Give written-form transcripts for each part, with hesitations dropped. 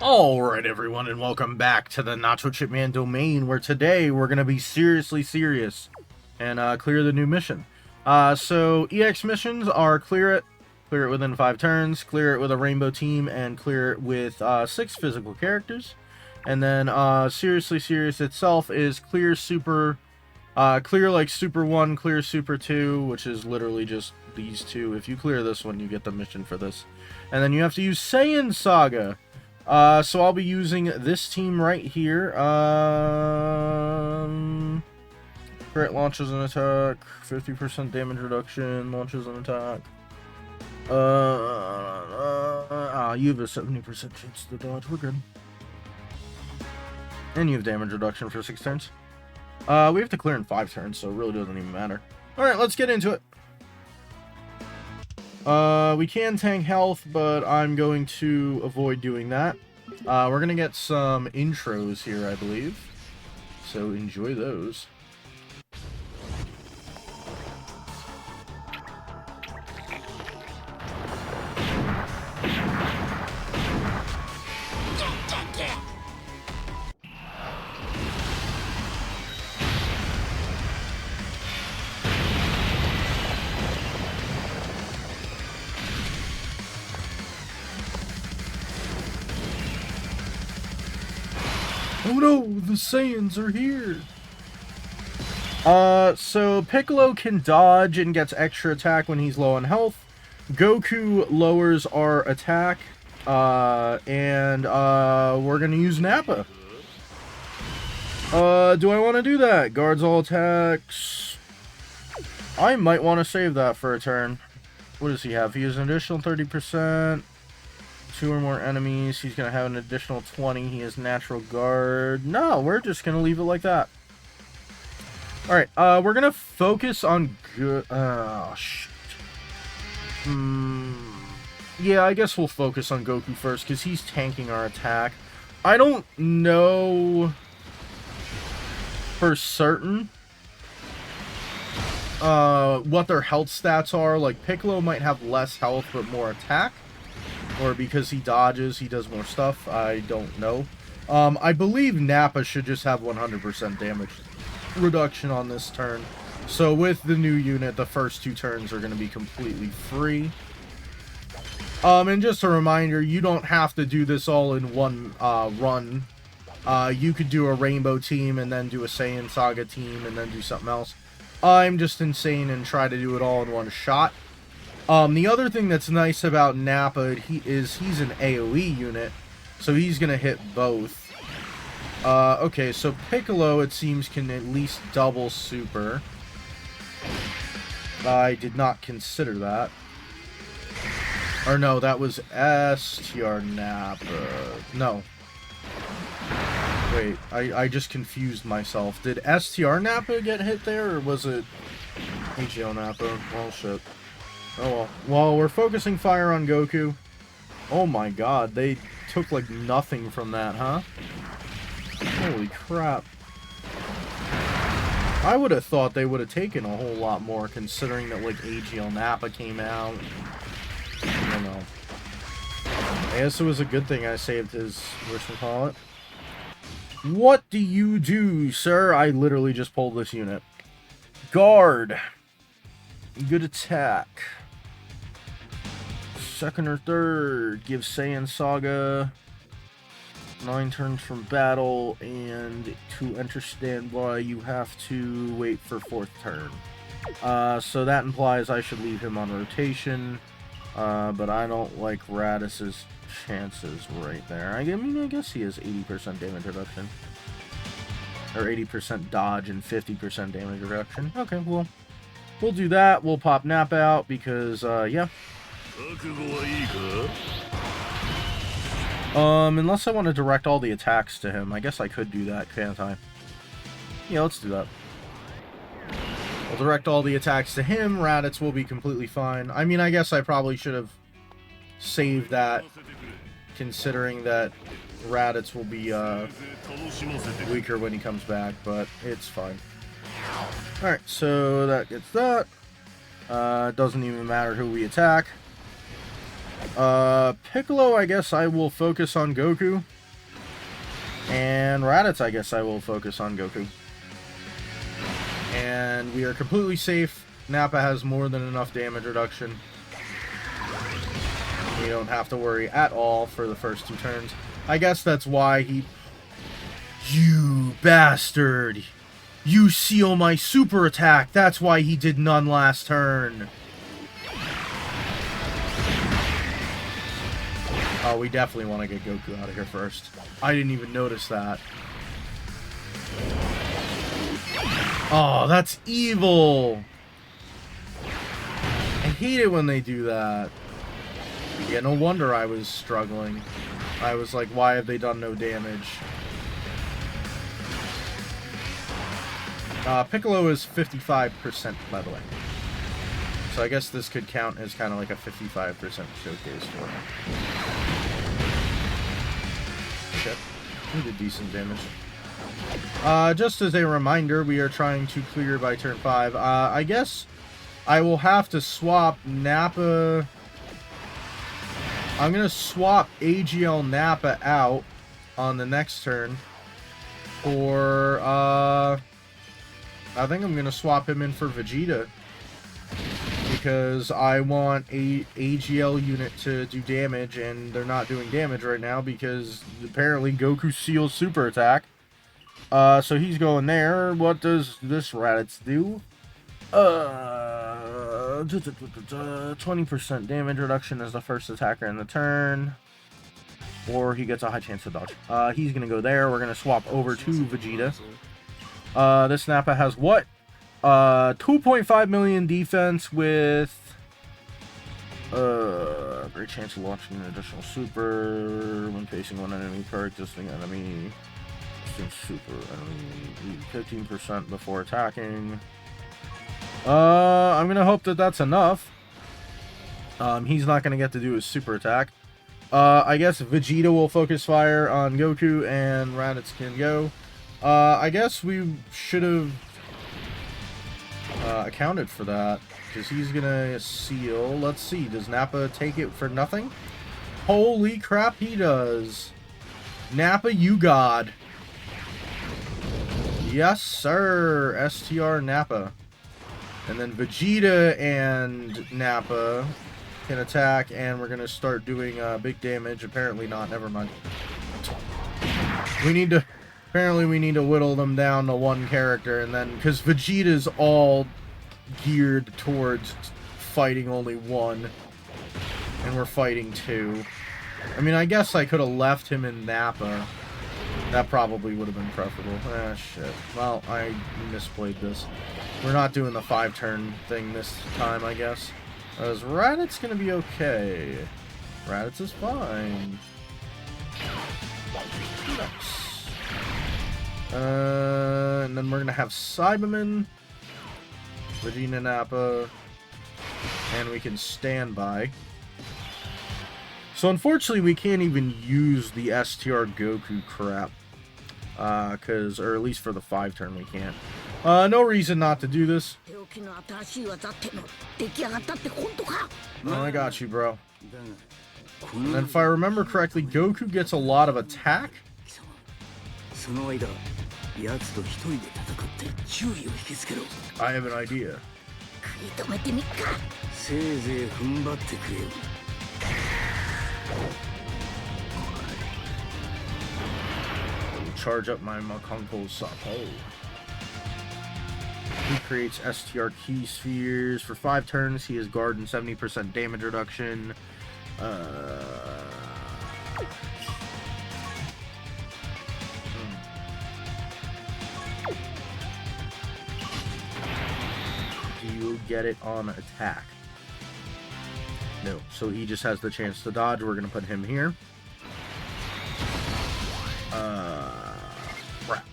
Alright everyone, and welcome back to the Nachochipman domain, where today we're going to be seriously serious and clear the new mission. So EX missions are clear it within 5 turns, clear it with a rainbow team, and clear it with 6 physical characters. And then seriously serious itself is clear like Super 1, clear Super 2, which is literally just these two. If you clear this one, you get the mission for this. And then you have to use Saiyan Saga. So I'll be using this team right here. Crit launches an attack, 50% damage reduction, launches an attack. You have a 70% chance to dodge, we're good. And you have damage reduction for 6 turns. We have to clear in 5 turns, so it really doesn't even matter. Alright, let's get into it. We can tank health, but I'm going to avoid doing that. We're going to get some intros here, I believe. So enjoy those. Oh no, the Saiyans are here! So Piccolo can dodge and gets extra attack when he's low on health. Goku lowers our attack. And we're gonna use Nappa. Do I want to do that? Guards all attacks. I might want to save that for a turn. What does he have? He has an additional 30%. 2 or more enemies. He's going to have an additional 20. He has natural guard. No, we're just going to leave it like that. Alright, we're going to focus on good... Oh, shit. Yeah, I guess we'll focus on Goku first, because he's tanking our attack. I don't know for certain what their health stats are. Like, Piccolo might have less health, but more attack. Or because he dodges, he does more stuff. I don't know. I believe Nappa should just have 100% damage reduction on this turn. So with the new unit, the first 2 turns are going to be completely free. And just a reminder, you don't have to do this all in one run. You could do a Rainbow team and then do a Saiyan Saga team and then do something else. I'm just insane and try to do it all in one shot. The other thing that's nice about Nappa he's an AoE unit, so he's gonna hit both. Okay, so Piccolo, it seems, can at least double super. I did not consider that. Or no, that was STR Nappa. No. Wait, I just confused myself. Did STR Nappa get hit there, or was it HGL Nappa? Well, shit. Oh well. Well, we're focusing fire on Goku. Oh my god, they took like nothing from that, huh? Holy crap. I would have thought they would have taken a whole lot more, considering that like AGL Nappa came out. I don't know. I guess it was a good thing I saved his whatchamacallit. What do you do, sir? I literally just pulled this unit. Guard. Good attack. Second or third, give Saiyan Saga 9 turns from battle, and to enter standby, you have to wait for 4th turn. So that implies I should leave him on rotation, but I don't like Raditz' chances right there. I mean, I guess he has 80% damage reduction. Or 80% dodge and 50% damage reduction. Okay, well, we'll do that. We'll pop Nappa out because, yeah. Unless I want to direct all the attacks to him. I guess I could do that, can't I? Yeah, let's do that. I'll direct all the attacks to him. Raditz will be completely fine. I mean, I guess I probably should have saved that, considering that Raditz will be, weaker when he comes back, but it's fine. Alright, so that gets that. Doesn't even matter who we attack. Piccolo, I guess I will focus on Goku. And Raditz, I guess I will focus on Goku. And we are completely safe. Nappa has more than enough damage reduction. We don't have to worry at all for the first 2 turns. I guess that's why he... You bastard! You seal my super attack! That's why he did none last turn! Oh, we definitely want to get Goku out of here first. I didn't even notice that. Oh, that's evil! I hate it when they do that. Yeah, no wonder I was struggling. I was like, why have they done no damage? Piccolo is 55%, by the way. So I guess this could count as kind of like a 55% showcase for him. Shit. He did decent damage. Just as a reminder, we are trying to clear by turn 5. I guess I will have to swap Nappa... I'm going to swap AGL Nappa out on the next turn for, I think I'm going to swap him in for Vegeta. Because I want a AGL unit to do damage, and they're not doing damage right now because apparently Goku seals super attack. So he's going there. What does this Raditz do? 20% damage reduction as the first attacker in the turn. Or he gets a high chance to dodge. He's going to go there. We're going to swap over to Vegeta. This Nappa has what? 2.5 million defense with great chance of launching an additional super when facing one enemy per existing enemy. Super enemy 15% before attacking. I'm gonna hope that that's enough. He's not gonna get to do his super attack. I guess Vegeta will focus fire on Goku and Raditz can go. I guess we should have accounted for that because he's gonna seal. Let's see, does Nappa take it for nothing? Holy crap, he does. Nappa, you god. Yes, sir. STR Nappa. And then Vegeta and Nappa can attack, and we're going to start doing big damage. Apparently not. Never mind. We need to... Apparently we need to whittle them down to one character, and then... Because Vegeta's all geared towards fighting only one. And we're fighting 2. I mean, I guess I could have left him in Nappa. That probably would have been preferable. Ah, shit. Well, I misplayed this. We're not doing the 5-turn thing this time, I guess. Is Raditz gonna be okay? Raditz is fine. Nice. And then we're gonna have Cyberman, Vegeta Nappa, and we can stand by. So unfortunately, we can't even use the STR Goku crap. Or at least for the 5-turn we can't. No reason not to do this. Oh, I got you, bro. And if I remember correctly, Goku gets a lot of attack. I have an idea. Charge up my Makonko Sapo. He creates STR key spheres. For 5 turns, he has guard and 70% damage reduction. Do you get it on attack? No. So he just has the chance to dodge. We're going to put him here. Crap.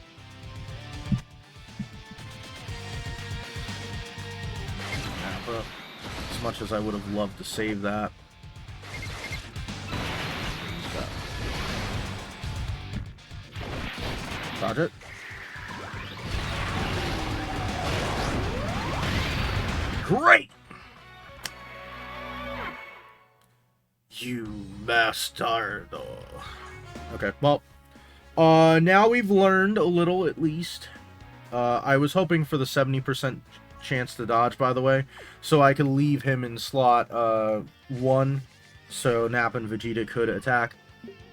As much as I would have loved to save that. Dodge it. Great! You Bastardo. Okay, well, now we've learned a little, at least. I was hoping for the 70% chance to dodge, by the way, so I could leave him in slot 1, so Nappa and Vegeta could attack.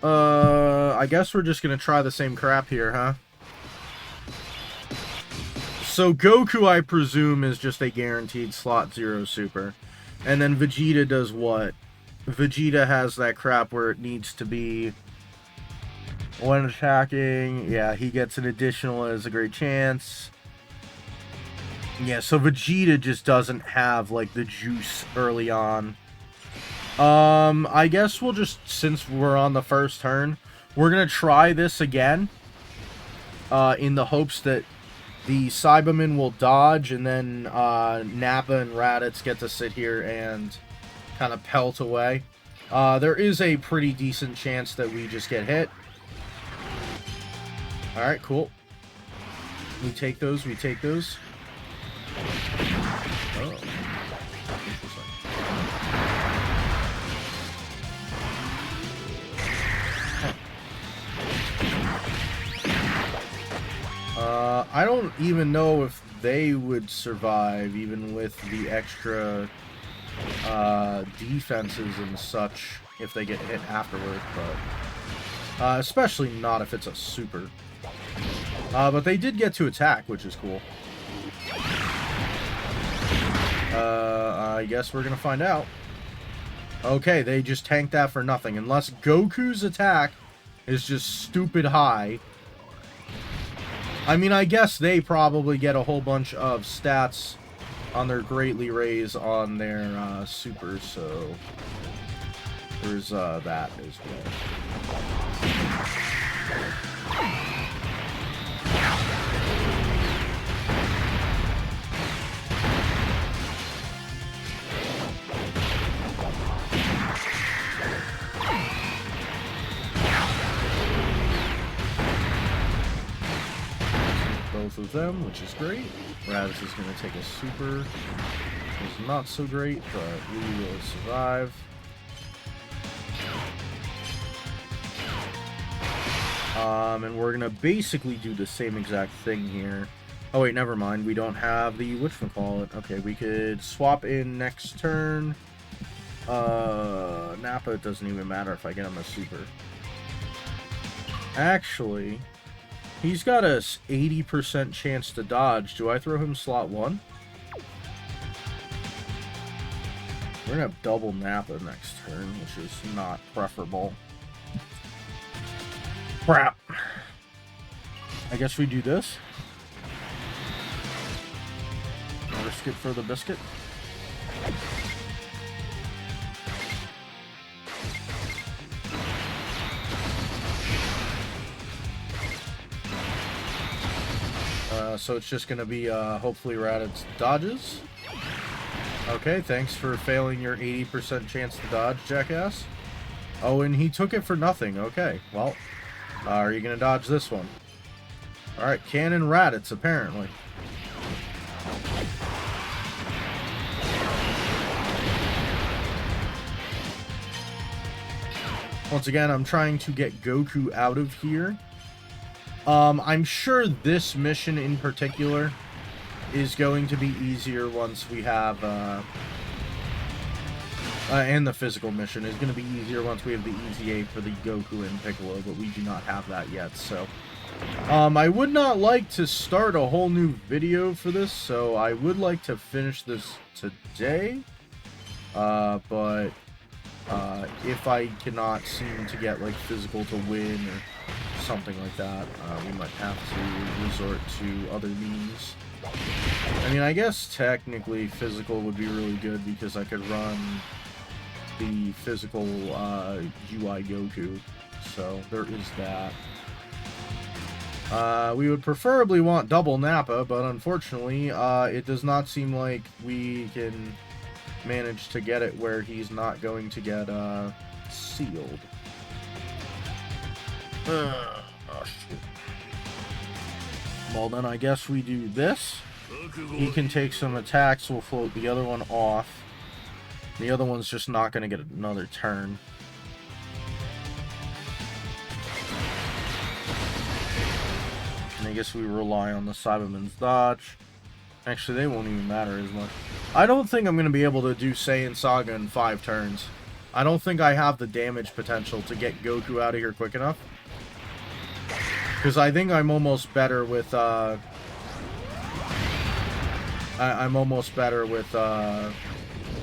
I guess we're just gonna try the same crap here, huh? So Goku, I presume, is just a guaranteed slot 0 super. And then Vegeta does what? Vegeta has that crap where it needs to be when attacking. Yeah, he gets an additional as a great chance. Yeah, so Vegeta just doesn't have, like, the juice early on. I guess we'll just, since we're on the first turn, we're gonna try this again. In the hopes that the Cybermen will dodge, and then Nappa and Raditz get to sit here and kind of pelt away. There is a pretty decent chance that we just get hit. Alright, cool. We take those, we take those. Oh. Interesting. I don't even know if they would survive, even with the extra defenses and such, if they get hit afterward, but especially not if it's a super. But they did get to attack, which is cool. I guess we're gonna find out. Okay, they just tanked that for nothing. Unless Goku's attack is just stupid high. I mean, I guess they probably get a whole bunch of stats on their greatly raise on their super, so there's that as well. Both of them, which is great. Raditz is going to take a super. It's not so great, but we will survive. And we're going to basically do the same exact thing here. Oh wait, never mind. We don't have the whatchamacallit. Okay, we could swap in next turn. Nappa, it doesn't even matter if I get him a super. Actually, he's got a 80% chance to dodge. Do I throw him slot 1? We're gonna have double Nappa next turn, which is not preferable. Crap. I guess we do this. Risk it for the biscuit. So it's just going to be, hopefully Raditz dodges. Okay, thanks for failing your 80% chance to dodge, jackass. Oh, and he took it for nothing. Okay, well, are you going to dodge this one? Alright, Cannon Raditz, apparently. Once again, I'm trying to get Goku out of here. I'm sure this mission in particular is going to be easier once we have, and the physical mission is going to be easier once we have the EZA for the Goku and Piccolo, but we do not have that yet, so. I would not like to start a whole new video for this, so I would like to finish this today, but if I cannot seem to get, like, physical to win or something like that, we might have to resort to other means. I mean, I guess technically physical would be really good because I could run the physical UI Goku, so there is that. We would preferably want double Nappa, but unfortunately, it does not seem like we can manage to get it where he's not going to get sealed. Oh, shit. Well, then I guess we do this. He can take some attacks. We'll float the other one off. The other one's just not going to get another turn. guess we rely on the Cyberman's dodge. Actually, they won't even matter as much. I don't think I'm going to be able to do Saiyan Saga in 5 turns. I don't think I have the damage potential to get Goku out of here quick enough. Because I think I'm almost better with, I'm almost better with,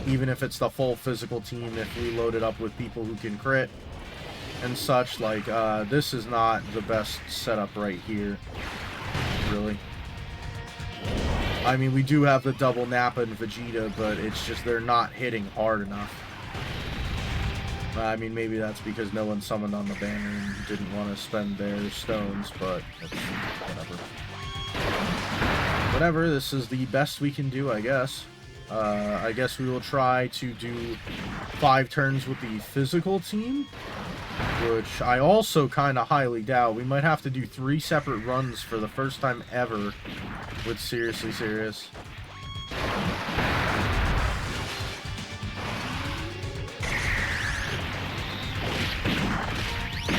even if it's the full physical team, if we load it up with people who can crit and such. Like, this is not the best setup right here, really. I mean, we do have the double Nappa and Vegeta, but it's just they're not hitting hard enough. I mean, maybe that's because no one summoned on the banner and didn't want to spend their stones, but it's whatever. Whatever, this is the best we can do, I guess. I guess we will try to do 5 turns with the physical team, which I also kind of highly doubt. We might have to do 3 separate runs for the first time ever with Seriously Serious.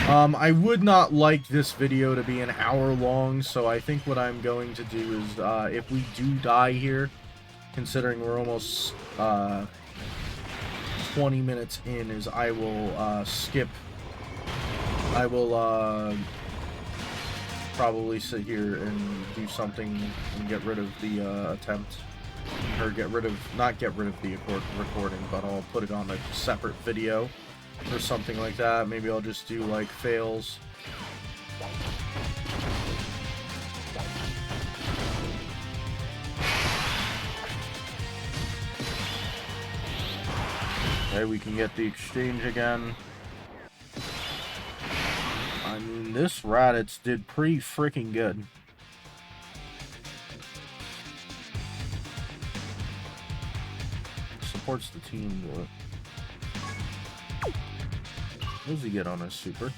I would not like this video to be an hour long, so I think what I'm going to do is, if we do die here, considering we're almost 20 minutes in, is I will skip. I will probably sit here and do something and get rid of the attempt. Or not get rid of the recording, but I'll put it on a separate video or something like that. Maybe I'll just do like fails. Okay, we can get the exchange again. I mean, this Raditz did pretty freaking good. Supports the team, but what does he get on his super?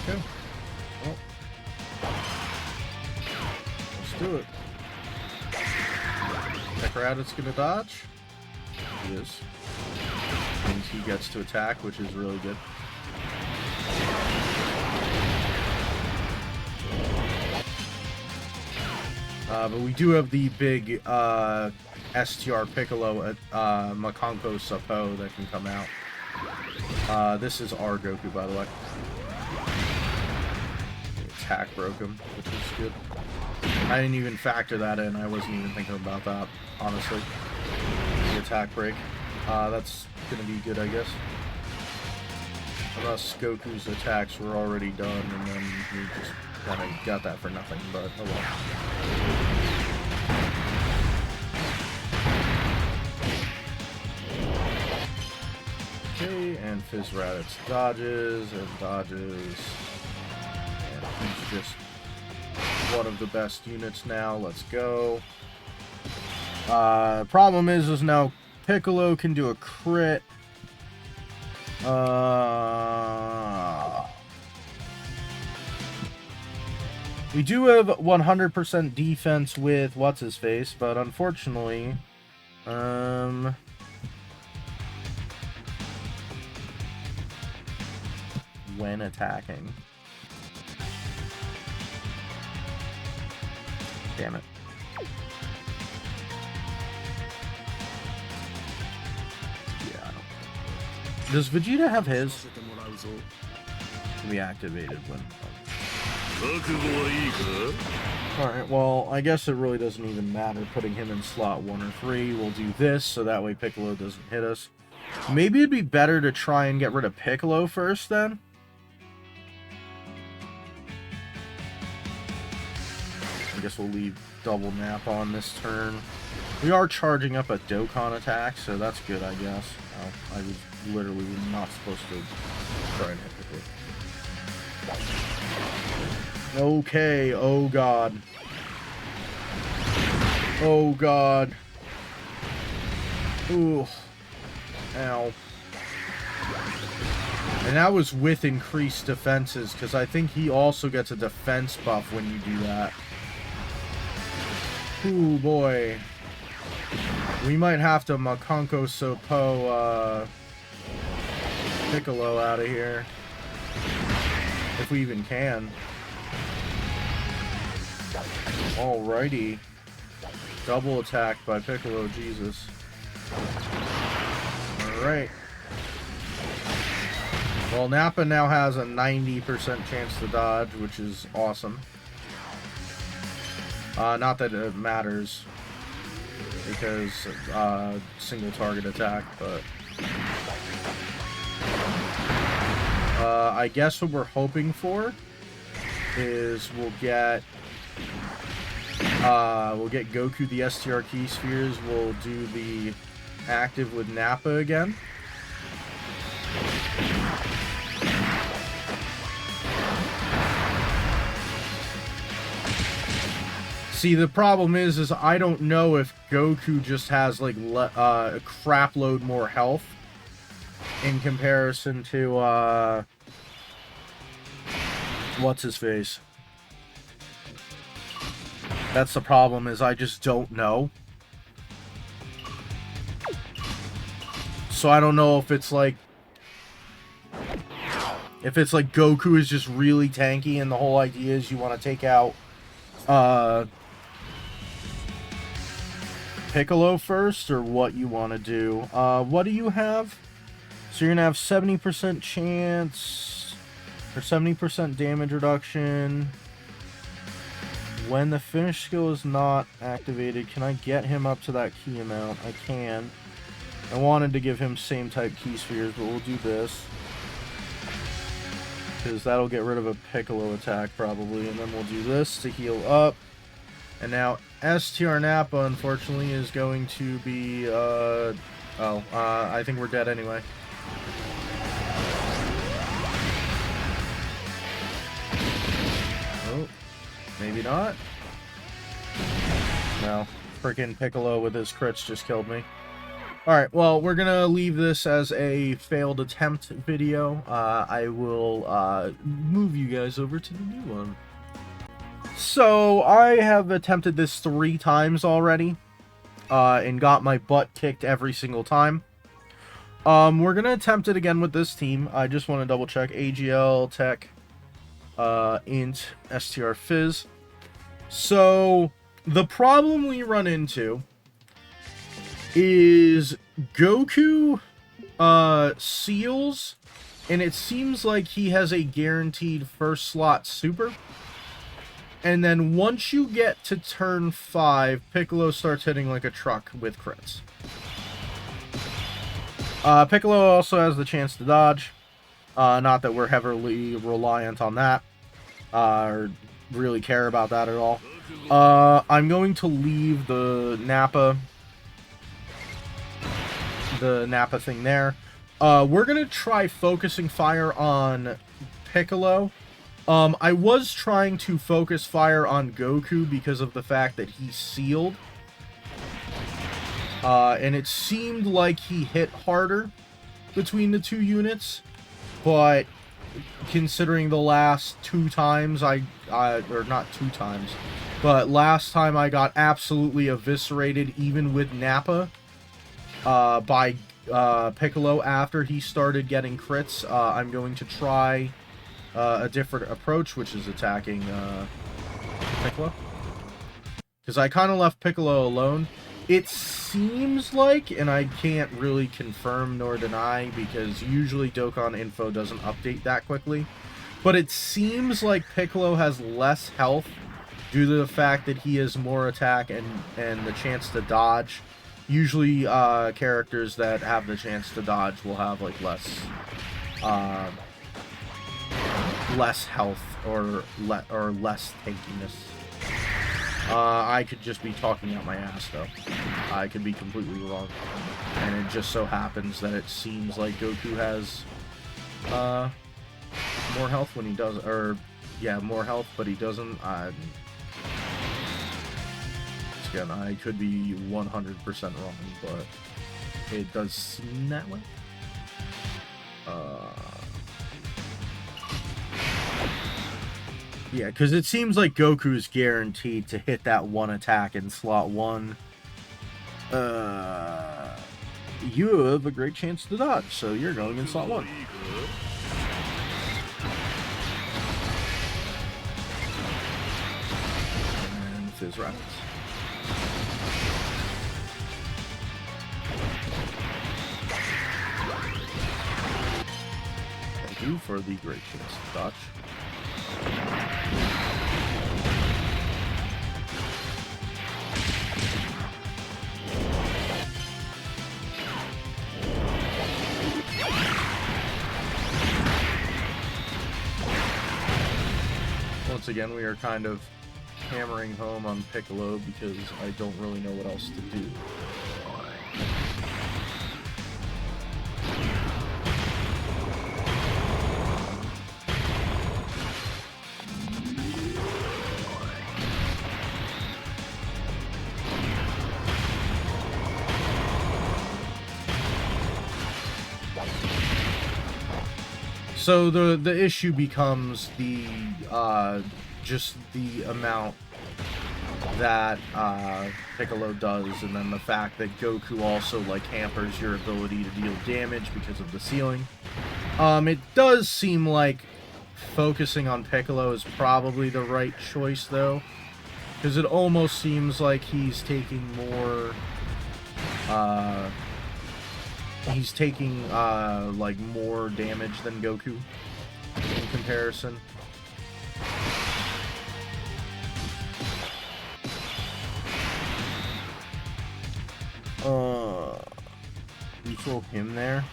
Okay. Well, let's do it. Raditz gonna dodge? He is. Means he gets to attack, which is really good. But we do have the big STR Piccolo at Makonko Sapo that can come out. This is our Goku, by the way. The attack broke him, which is good. I didn't even factor that in. I wasn't even thinking about that, honestly. The attack break. That's gonna be good, I guess. Unless Goku's attacks were already done, and then we just kind of got that for nothing, but oh well. Okay, and Fizz Raditz dodges, and dodges. And he's just one of the best units now. Let's go. Problem is now Piccolo can do a crit. We do have 100% defense with what's-his-face, but unfortunately, when attacking. Damn it. Yeah, I don't... Does Vegeta have his? Can be activated when... Alright, well, I guess it really doesn't even matter putting him in slot 1 or 3. We'll do this, so that way Piccolo doesn't hit us. Maybe it'd be better to try and get rid of Piccolo first, then? I guess we'll leave double nap on this turn. We are charging up a Dokkan attack, so that's good, I guess. Oh, I was literally not supposed to try and hit Piccolo. Okay, oh god. Oh god. Ooh. Ow. And that was with increased defenses, because I think he also gets a defense buff when you do that. Ooh, boy. We might have to Makonko Sopo, Piccolo out of here. If we even can. Alrighty. Double attack by Piccolo, Jesus. Alright. Well, Nappa now has a 90% chance to dodge, which is awesome. Not that it matters, because single target attack, but I guess what we're hoping for is we'll get Goku the STR key spheres. We'll do the active with Nappa again. See, the problem is I don't know if Goku just has, like, a crap load more health in comparison to, what's-his-face. That's the problem, is I just don't know. So I don't know if it's like Goku is just really tanky and the whole idea is you want to take out, Piccolo first, or what you want to do. What do you have? So you're going to have 70% chance, or 70% damage reduction. When the finish skill is not activated, can I get him up to that key amount? I can. I wanted to give him same type key spheres, but we'll do this. Because that'll get rid of a Piccolo attack, probably. And then we'll do this to heal up. And now STR Nappa, unfortunately, is going to be, I think we're dead anyway. Oh, maybe not. No, freaking Piccolo with his crits just killed me. Alright, well, we're gonna leave this as a failed attempt video. I will move you guys over to the new one. So, I have attempted this 3 times already, and got my butt kicked every single time. We're gonna attempt it again with this team. I just want to double check. AGL, Tech, Int, STR Fizz. So, the problem we run into is Goku, seals, and it seems like he has a guaranteed first slot super. And then once you get to turn 5, Piccolo starts hitting like a truck with crits. Piccolo also has the chance to dodge. Not that we're heavily reliant on that, or really care about that at all. I'm going to leave the Nappa thing there. We're going to try focusing fire on Piccolo. I was trying to focus fire on Goku because of the fact that he sealed. And it seemed like he hit harder between the 2 units. But considering the last 2 times or not 2 times, but last time I got absolutely eviscerated even with Nappa by Piccolo after he started getting crits, I'm going to try a different approach, which is attacking Piccolo. Because I kind of left Piccolo alone. It seems like, and I can't really confirm nor deny, because usually Dokkan info doesn't update that quickly, but it seems like Piccolo has less health due to the fact that he has more attack and the chance to dodge. Usually characters that have the chance to dodge will have like less health or less tankiness. I could just be talking out my ass, though. I could be completely wrong. And it just so happens that it seems like Goku has more health when he does, or yeah, more health, but he doesn't. Again, I could be 100% wrong, but it does seem that way. Yeah, because it seems like Goku's guaranteed to hit that one attack in slot 1. You have a great chance to dodge, so you're going in slot 1. And Fizz Rabbits. Thank you for the great chance to dodge. Once again, we are kind of hammering home on Piccolo because I don't really know what else to do. So the issue becomes the just the amount that Piccolo does, and then the fact that Goku also like hampers your ability to deal damage because of the ceiling. It does seem like focusing on Piccolo is probably the right choice though, because it almost seems like he's taking more like more damage than Goku in comparison. We throw him there.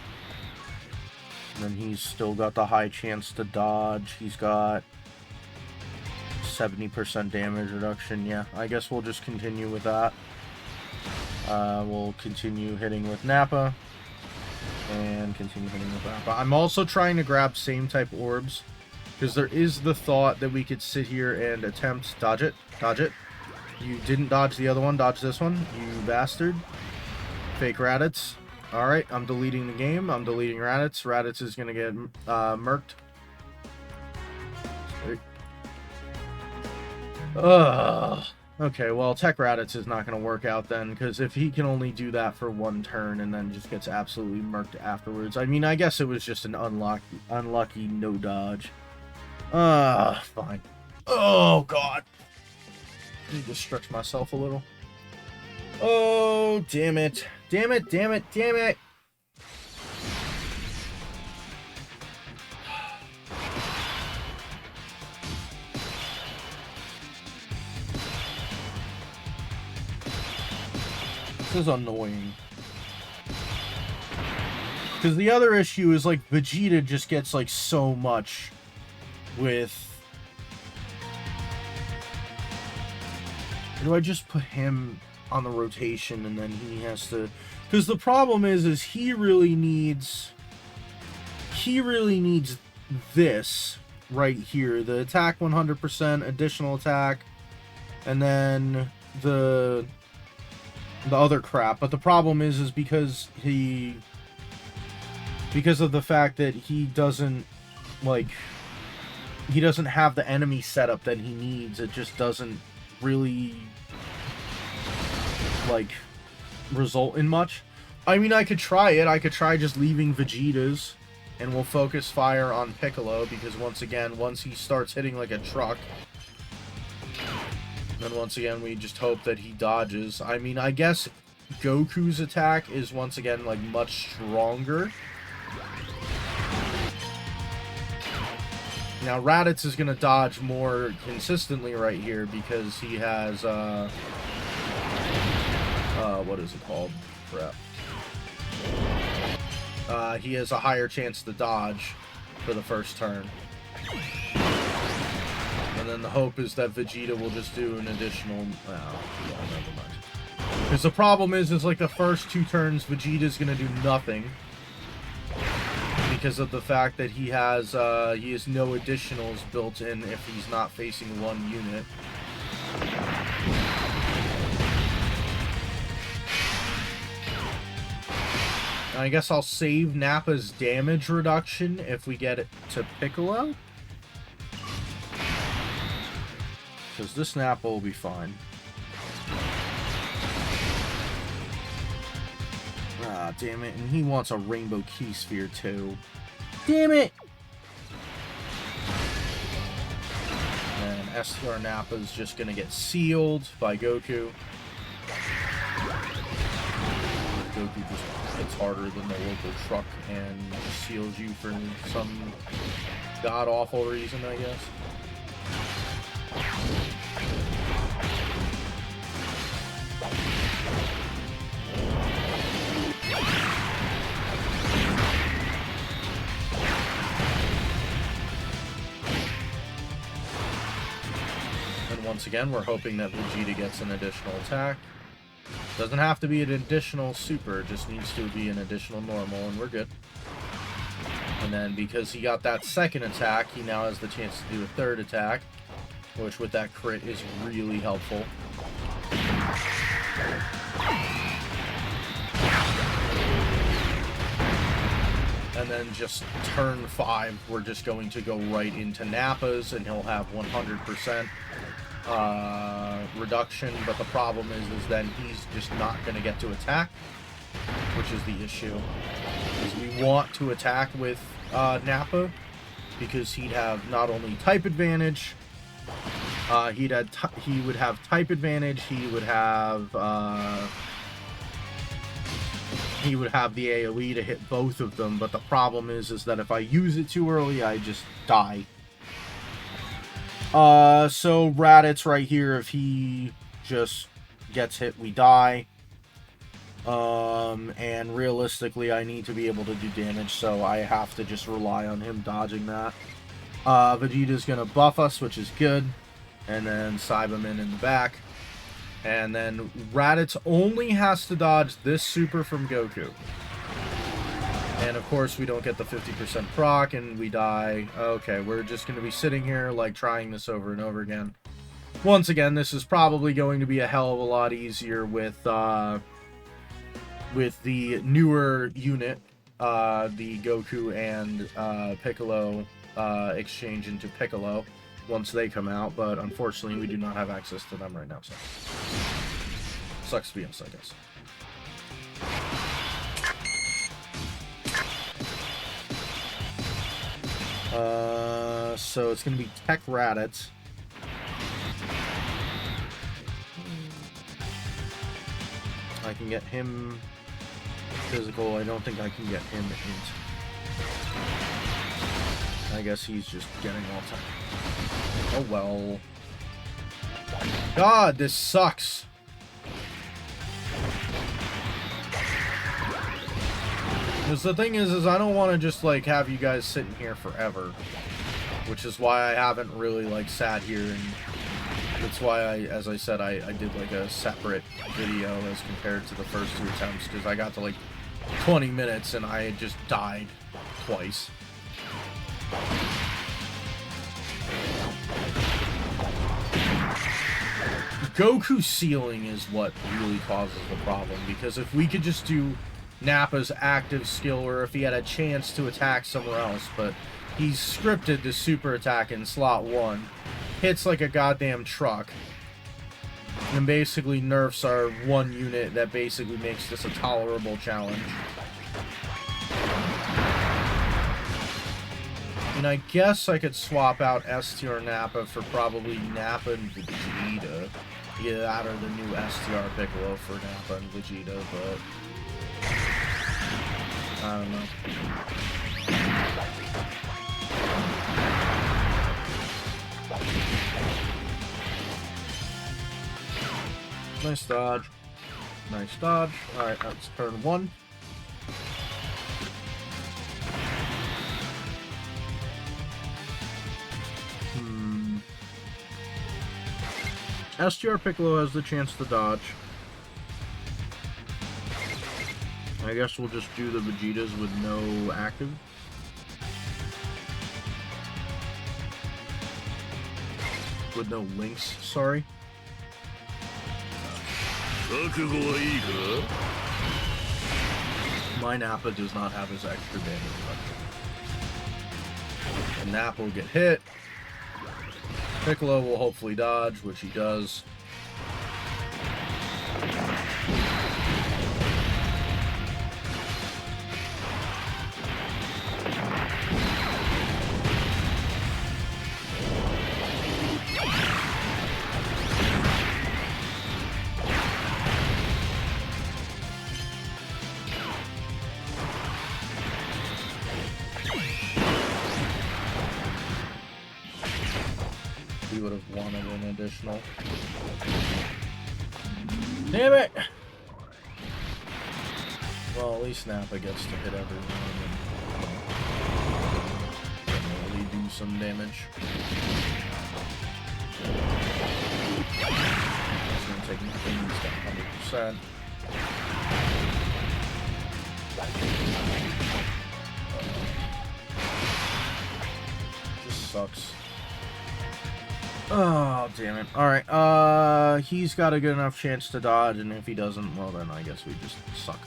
And then he's still got the high chance to dodge. He's got 70% damage reduction. Yeah, I guess we'll just continue with that. We'll continue hitting with Nappa. And continue hitting with Nappa. I'm also trying to grab same type orbs, because there is the thought that we could sit here and attempt dodge it. Dodge it. You didn't dodge the other one. Dodge this one, you bastard. Fake Raditz. Alright, I'm deleting the game. I'm deleting Raditz. Raditz is going to get murked. Ugh. Okay, well, Tech Raditz is not going to work out then, because if he can only do that for one turn and then just gets absolutely murked afterwards. I mean, I guess it was just an unlucky no dodge. Fine. Oh, God. I need to stretch myself a little. Oh, damn it. Damn it, damn it, damn it. This is annoying. Because the other issue is, like, Vegeta just gets, like, so much with... Do I just put him on the rotation and then he has to... Because the problem is he really needs this right here. The attack 100%, additional attack, and then the other crap. But the problem is because of the fact that he doesn't, like, he doesn't have the enemy setup that he needs, it just doesn't really, like, result in much. I mean, I could try it. I could try just leaving Vegeta's, and we'll focus fire on Piccolo, because once again, once he starts hitting like a truck, then once again, we just hope that he dodges. I mean, I guess Goku's attack is once again, like, much stronger. Now, Raditz is going to dodge more consistently right here because he has, what is it called? Crap. He has a higher chance to dodge for the first turn. And then the hope is that Vegeta will just do an additional... Oh, yeah, never mind. Because the problem is like the first two turns, Vegeta's going to do nothing. Because of the fact that he has no additionals built in if he's not facing one unit. I guess I'll save Nappa's damage reduction if we get it to Piccolo. Because this Nappa will be fine. Ah, damn it. And he wants a rainbow key sphere, too. Damn it! And STR Nappa is just going to get sealed by Goku. Goku just hits harder than the local truck and seals you for some god-awful reason, I guess. And once again, we're hoping that Vegeta gets an additional attack. Doesn't have to be an additional super, it just needs to be an additional normal, and we're good. And then because he got that second attack, he now has the chance to do a third attack, which with that crit is really helpful. And then just turn 5, we're just going to go right into Nappa's, and he'll have 100% reduction, but the problem is then he's just not going to get to attack, which is the issue. Because we want to attack with Nappa, because he'd have not only type advantage, he would have type advantage, he would have the AoE to hit both of them, but the problem is that if I use it too early, I just die. So Raditz right here, if he just gets hit, we die. And realistically, I need to be able to do damage, so I have to just rely on him dodging that. Vegeta's gonna buff us, which is good, and then Cyberman in the back. And then Raditz only has to dodge this super from Goku. And of course we don't get the 50% proc and we die. Okay, we're just going to be sitting here like trying this over and over again. Once again, this is probably going to be a hell of a lot easier with the newer unit, the Goku and Piccolo exchange into Piccolo once they come out, but unfortunately we do not have access to them right now, so sucks to be us, I guess. So it's going to be Tech Raditz. I can get him physical. I don't think I can get him int. I guess he's just getting all time. Oh well. God, this sucks. Because the thing is I don't want to just, like, have you guys sitting here forever. Which is why I haven't really, like, sat here, and that's why as I said, I did, like, a separate video as compared to the first 2 attempts, because I got to, like, 20 minutes and I had just died twice. Goku sealing is what really causes the problem, because if we could just do Nappa's active skill, or if he had a chance to attack somewhere else, but he's scripted to super attack in slot 1, hits like a goddamn truck, and basically nerfs our one unit that basically makes this a tolerable challenge. And I guess I could swap out STR Nappa for probably Nappa and Vegeta. Either that or the new STR Piccolo for Nappa and Vegeta, but I don't know. Nice dodge. Nice dodge. Alright, that's turn 1. STR Piccolo has the chance to dodge. I guess we'll just do the Vegetas with no active. With no links, sorry. My Nappa does not have his extra damage reduction. And Nappa will get hit. Piccolo will hopefully dodge, which he does. We would have wanted an additional. Damn it! Well, at least Nappa gets to hit everyone and really do some damage. He's gonna take nothing, he's got 100%. Just sucks. Oh, damn it. Alright, he's got a good enough chance to dodge, and if he doesn't, well then I guess we just suck.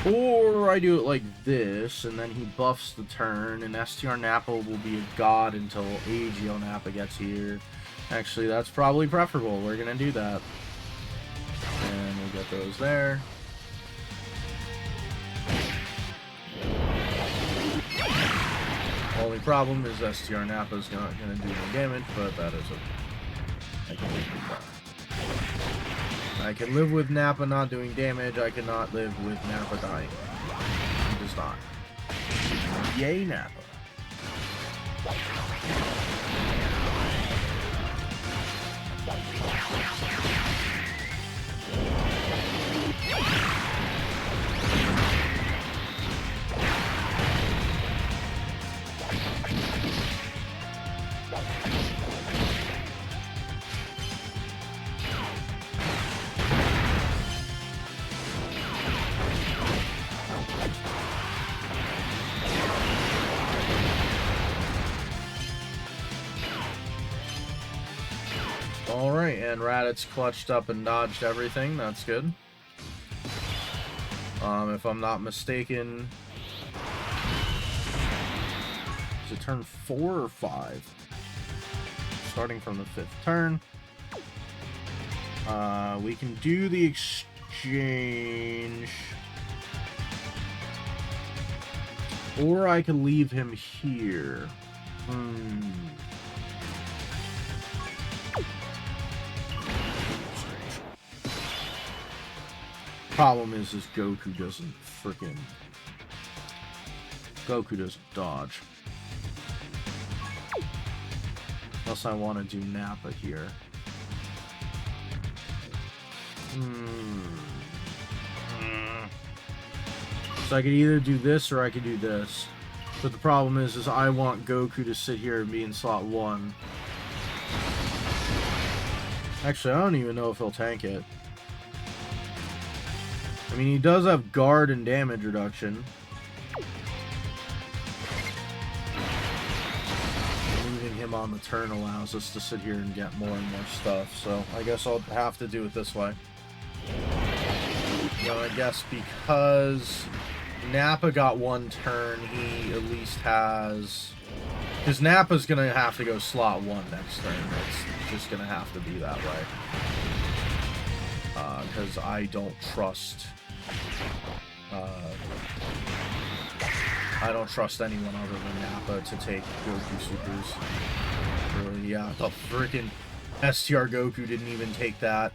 Or I do it like this, and then he buffs the turn, and STR Nappa will be a god until AGO Nappa gets here. Actually, that's probably preferable. We're gonna do that. And we'll get those there. Only problem is STR Nappa's not gonna do no damage, but that is okay. I can live with that. I can live with Nappa not doing damage. I cannot live with Nappa dying. He does not. Yay, Nappa. Alright, and Raditz clutched up and dodged everything. That's good. If I'm not mistaken... Is it turn 4 or 5? Starting from the 5th turn. We can do the exchange. Or I can leave him here. Problem is Goku doesn't frickin'... Goku doesn't dodge. Unless I want to do Nappa here. So I could either do this or I could do this. But the problem is I want Goku to sit here and be in slot 1. Actually, I don't even know if he'll tank it. I mean, he does have guard and damage reduction. Leaving him on the turn allows us to sit here and get more and more stuff, so I guess I'll have to do it this way. You know, I guess because Nappa got 1 turn, he at least has... Because Nappa's going to have to go slot 1 next turn. It's just going to have to be that way. Because I don't trust... I don't trust anyone other than Nappa to take Goku Supers. Really, yeah, the freaking STR Goku didn't even take that.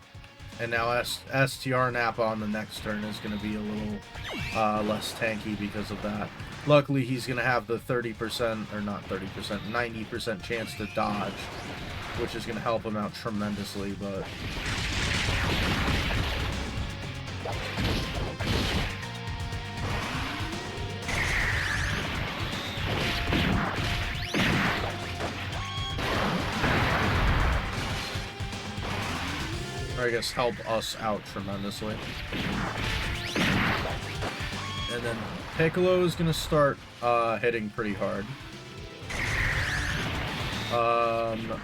And now STR Nappa on the next turn is going to be a little less tanky because of that. Luckily, he's going to have the 30%, or not 30%, 90% chance to dodge, which is going to help him out tremendously, but... Or I guess help us out tremendously. And then Piccolo is going to start hitting pretty hard.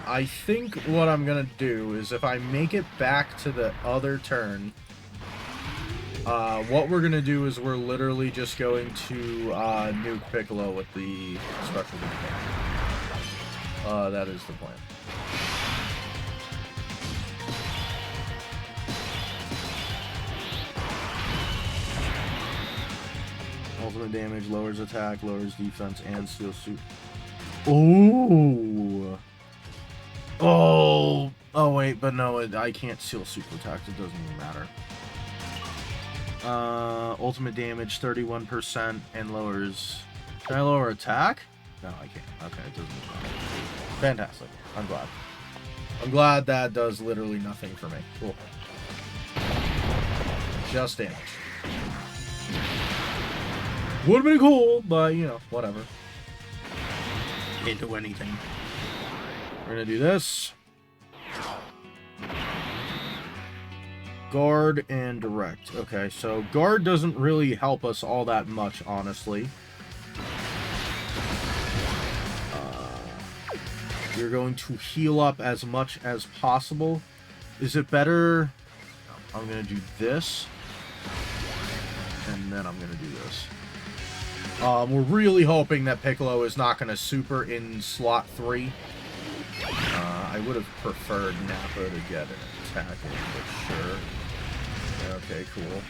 I think what I'm going to do is if I make it back to the other turn, what we're going to do is we're literally just going to nuke Piccolo with the special move. That is the plan. Ultimate damage, lowers attack, lowers defense, and steals suit. Ooh. Oh. Oh, wait, but no, I can't seal super attacks. It doesn't even matter. Ultimate damage, 31%, and lowers... Can I lower attack? No, I can't. Okay, it doesn't matter. Fantastic. I'm glad. I'm glad that does literally nothing for me. Cool. Just damage. Would have been cool, but, you know, whatever. Can't do anything. We're gonna do this. Guard and direct. Okay, so guard doesn't really help us all that much, honestly. You're going to heal up as much as possible. Is it better? I'm gonna do this. And then I'm gonna do this. We're really hoping that Piccolo is not going to super in slot 3. I would have preferred Nappa to get an attack in, but sure. Okay, cool.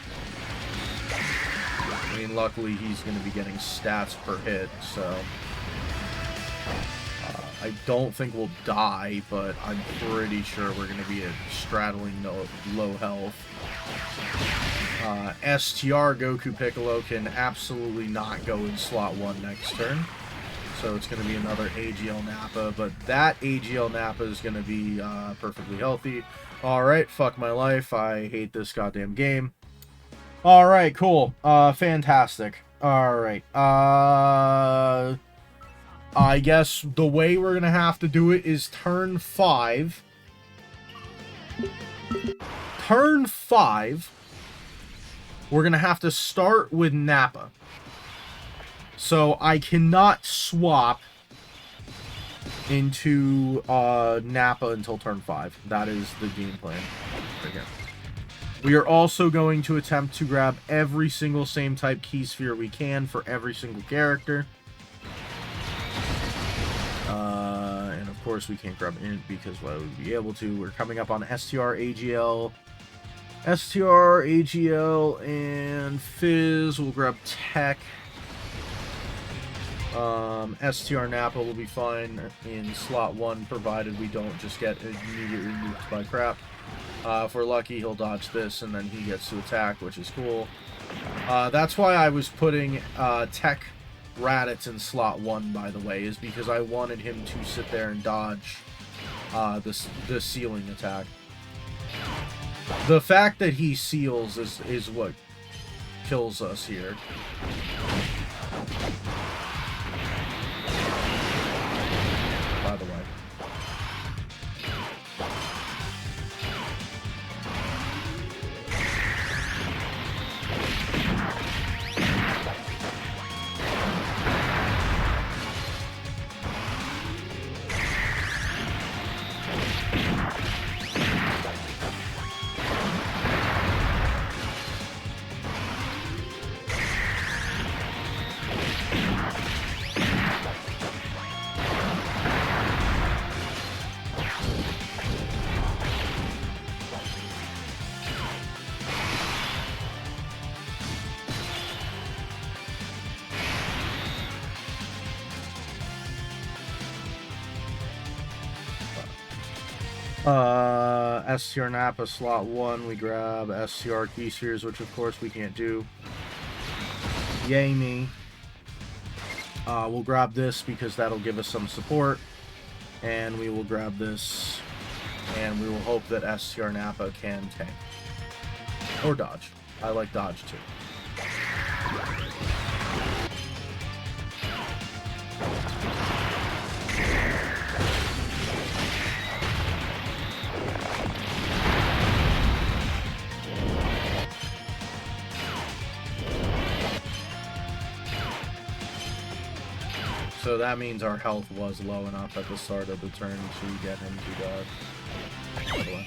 I mean, luckily he's going to be getting stats per hit, so... I don't think we'll die, but I'm pretty sure we're going to be at straddling low health. STR Goku Piccolo can absolutely not go in slot 1 next turn. So it's going to be another AGL Nappa, but that AGL Nappa is going to be perfectly healthy. Alright, fuck my life. I hate this goddamn game. Alright, cool. Fantastic. Alright. I guess the way we're going to have to do it is turn 5. Turn 5. We're going to have to start with Nappa. So I cannot swap into Nappa until turn 5. That is the game plan. Right here. We are also going to attempt to grab every single same type key sphere we can for every single character. And of course we can't grab Int because why would we be able to? We're coming up on STR, AGL, and Fizz. We'll grab Tech. STR Nappa will be fine in slot 1, provided we don't just get immediately nuked by crap. If we're lucky, he'll dodge this, and then he gets to attack, which is cool. That's why I was putting Tech Raditz in slot 1, by the way, is because I wanted him to sit there and dodge the sealing attack. The fact that he seals is what kills us here. By the way. STR Nappa slot 1, we grab STR key spheres, which of course we can't do. Yay me. We'll grab this because that'll give us some support. And we will grab this. And we will hope that STR Nappa can tank. Or dodge. I like dodge too. So that means our health was low enough at the start of the turn to get him to dodge. By the way.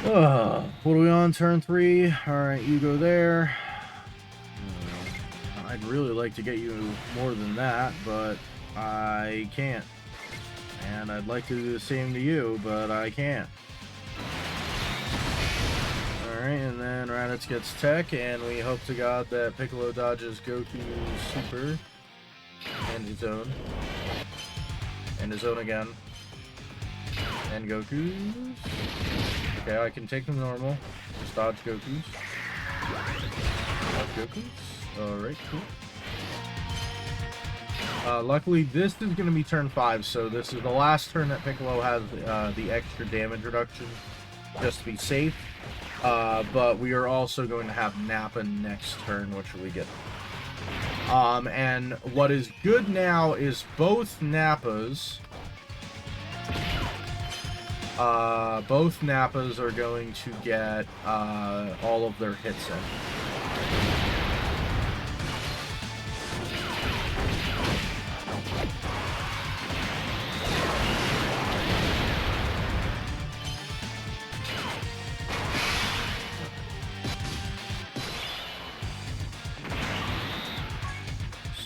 What are we on? Turn 3. Alright, you go there. I'd really like to get you more than that, but I can't. And I'd like to do the same to you, but I can't. Alright, and then Raditz gets tech, and we hope to God that Piccolo dodges Goku's super. And his own. And his own again. And Goku's. Okay, I can take them normal. Just dodge Goku's. Dodge Goku's. Alright, cool. Luckily, this is going to be turn 5, so this is the last turn that Piccolo has the extra damage reduction, just to be safe. But we are also going to have Nappa next turn, which we get. And what is good now is both Nappas are going to get all of their hits in.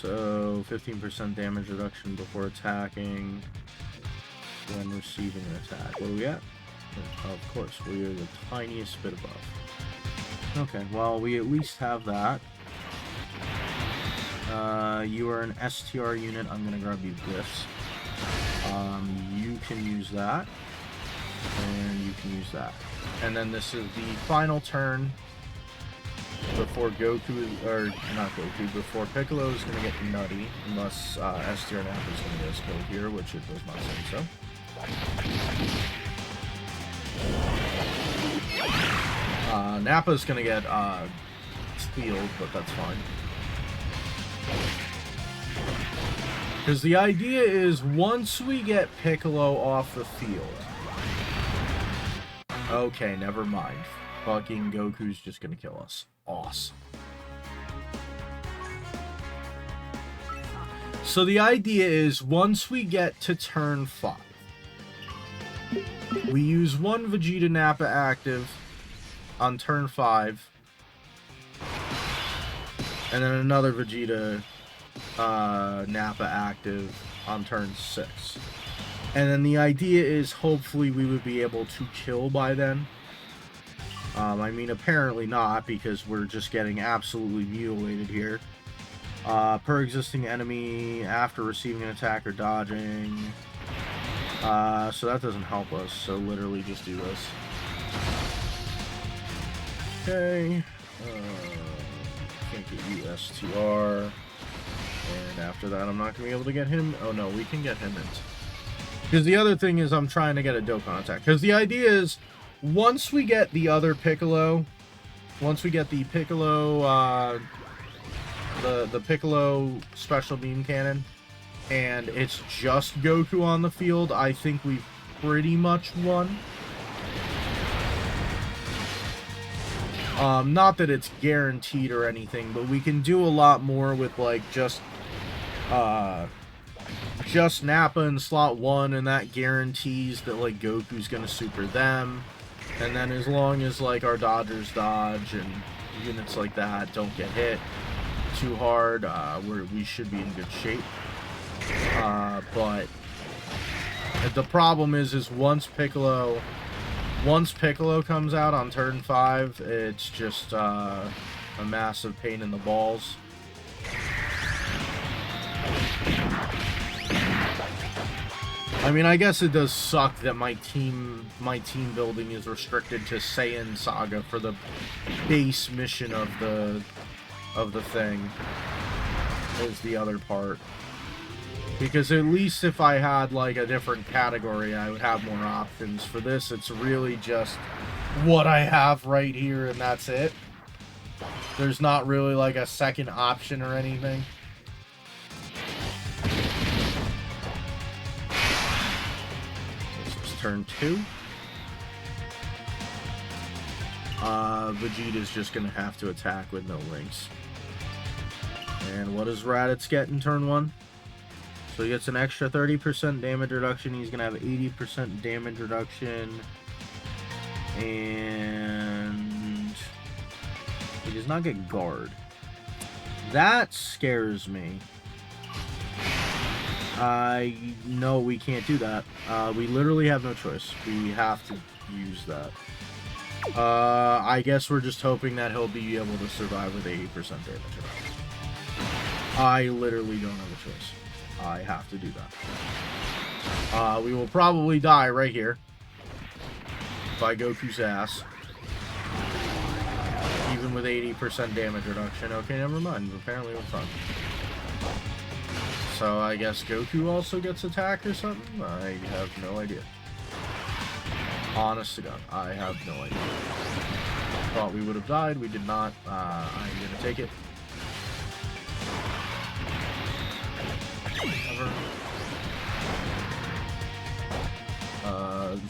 So 15% damage reduction before attacking when receiving an attack. What are we at? Of course, we are the tiniest bit above. Okay, well, we at least have that. You are an STR unit. I'm going to grab you this. You can use that. And you can use that. And then this is the final turn before Goku, or not Goku, before Piccolo is going to get nutty, unless STR Nappa is going to get us killed here, which it does not seem so. Nappa's going to get stealed, but that's fine. Because the idea is, once we get Piccolo off the field... Okay, never mind. Fucking Goku's just going to kill us. Awesome. So the idea is, once we get to turn 5, we use one Vegeta Nappa active on turn 5, and then another Vegeta Nappa active on turn 6. And then the idea is, hopefully we would be able to kill by then. I mean, apparently not, because we're just getting absolutely mutilated here. Per existing enemy after receiving an attack or dodging. So that doesn't help us, so literally just do this. Okay. Can't get you STR. And after that, I'm not going to be able to get him. Oh no, we can get him in. Because the other thing is, I'm trying to get a dokkan attack. Because the idea is, once we get the other Piccolo, once we get the Piccolo, the Piccolo special beam cannon, and it's just Goku on the field, I think we've pretty much won. Not that it's guaranteed or anything, but we can do a lot more with, like, just Nappa in slot 1, and that guarantees that, like, Goku's gonna super them. And then as long as, like, our dodgers dodge and units like that don't get hit too hard, we should be in good shape. But the problem is once Piccolo comes out on turn 5, it's just a massive pain in the balls. I mean, I guess it does suck that my team building is restricted to Saiyan Saga for the base mission of the thing. Is the other part. Because at least if I had, like, a different category, I would have more options. For this, it's really just what I have right here, and that's it. There's not really, like, a second option or anything. This is turn 2. Vegeta's just gonna have to attack with no rings. And what does Raditz get in turn 1? So he gets an extra 30% damage reduction. He's going to have 80% damage reduction. And he does not get guard. That scares me. I know we can't do that. We literally have no choice. We have to use that. I guess we're just hoping that he'll be able to survive with 80% damage. I literally don't have a choice. I have to do that. We will probably die right here by Goku's ass. Even with 80% damage reduction. Okay, never mind. Apparently we're fine. So I guess Goku also gets attacked or something? I have no idea. Honest to God, I have no idea. Thought we would have died. We did not. I'm going to take it. Ever.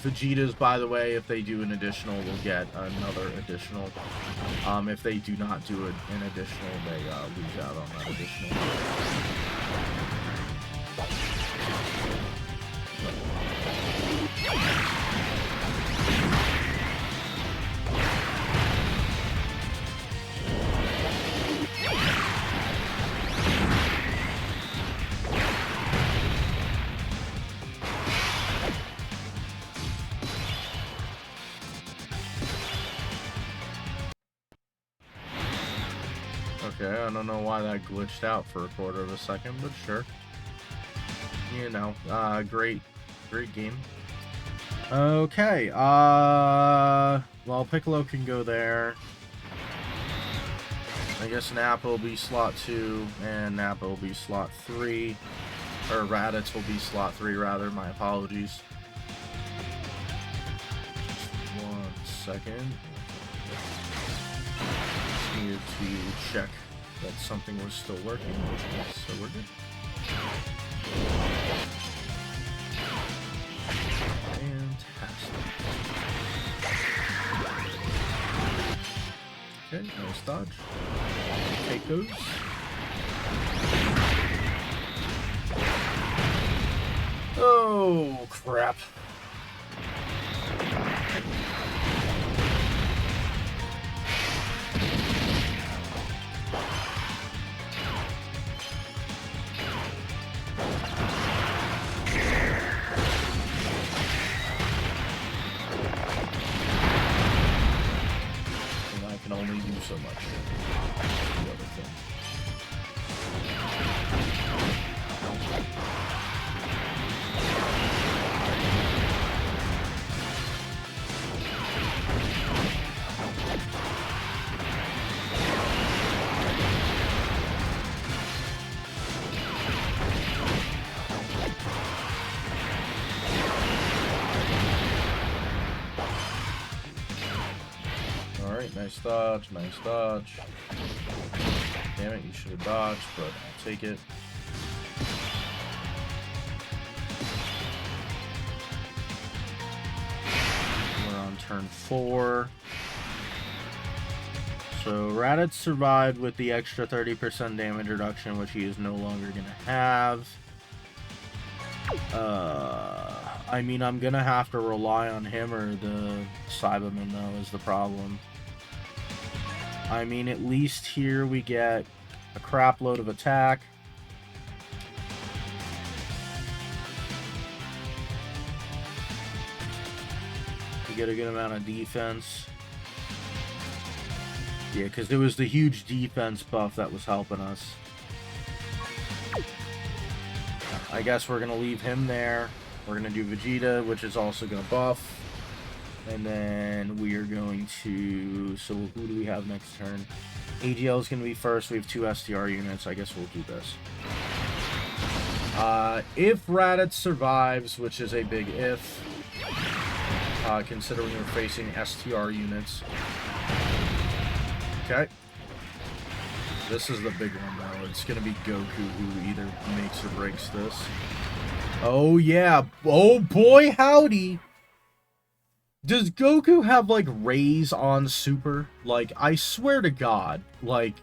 Vegeta's, by the way, if they do an additional, will get another additional. If they do not do an additional, they lose out on that additional. Okay, I don't know why that glitched out for a quarter of a second, but sure. You know, great game. Okay, well, Piccolo can go there. I guess Nappa will be slot 2, and Nappa will be slot 3. Or Raditz will be slot 3, rather. My apologies. Just 1 second. Just needed to check that something was still working, which is, so we're good. Fantastic. Okay, nice dodge. Take those. Oh, crap. Only do so much. The other thing. Alright, nice dodge, nice dodge. Damn it, you should have dodged, but I'll take it. We're on turn 4. So Raditz survived with the extra 30% damage reduction, which he is no longer going to have. I mean, I'm going to have to rely on him or the Cyberman, though, is the problem. I mean, at least here we get a crap load of attack. We get a good amount of defense. Yeah, because it was the huge defense buff that was helping us. I guess we're going to leave him there. We're going to do Vegeta, which is also going to buff. And then we are going to... So who do we have next turn? AGL is going to be first. We have 2 STR units. I guess we'll do this. If Raditz survives, which is a big if, considering we're facing STR units. Okay. This is the big one, though. It's going to be Goku who either makes or breaks this. Oh, yeah. Oh, boy, howdy. Does Goku have, like, raise on Super? Like, I swear to God, like,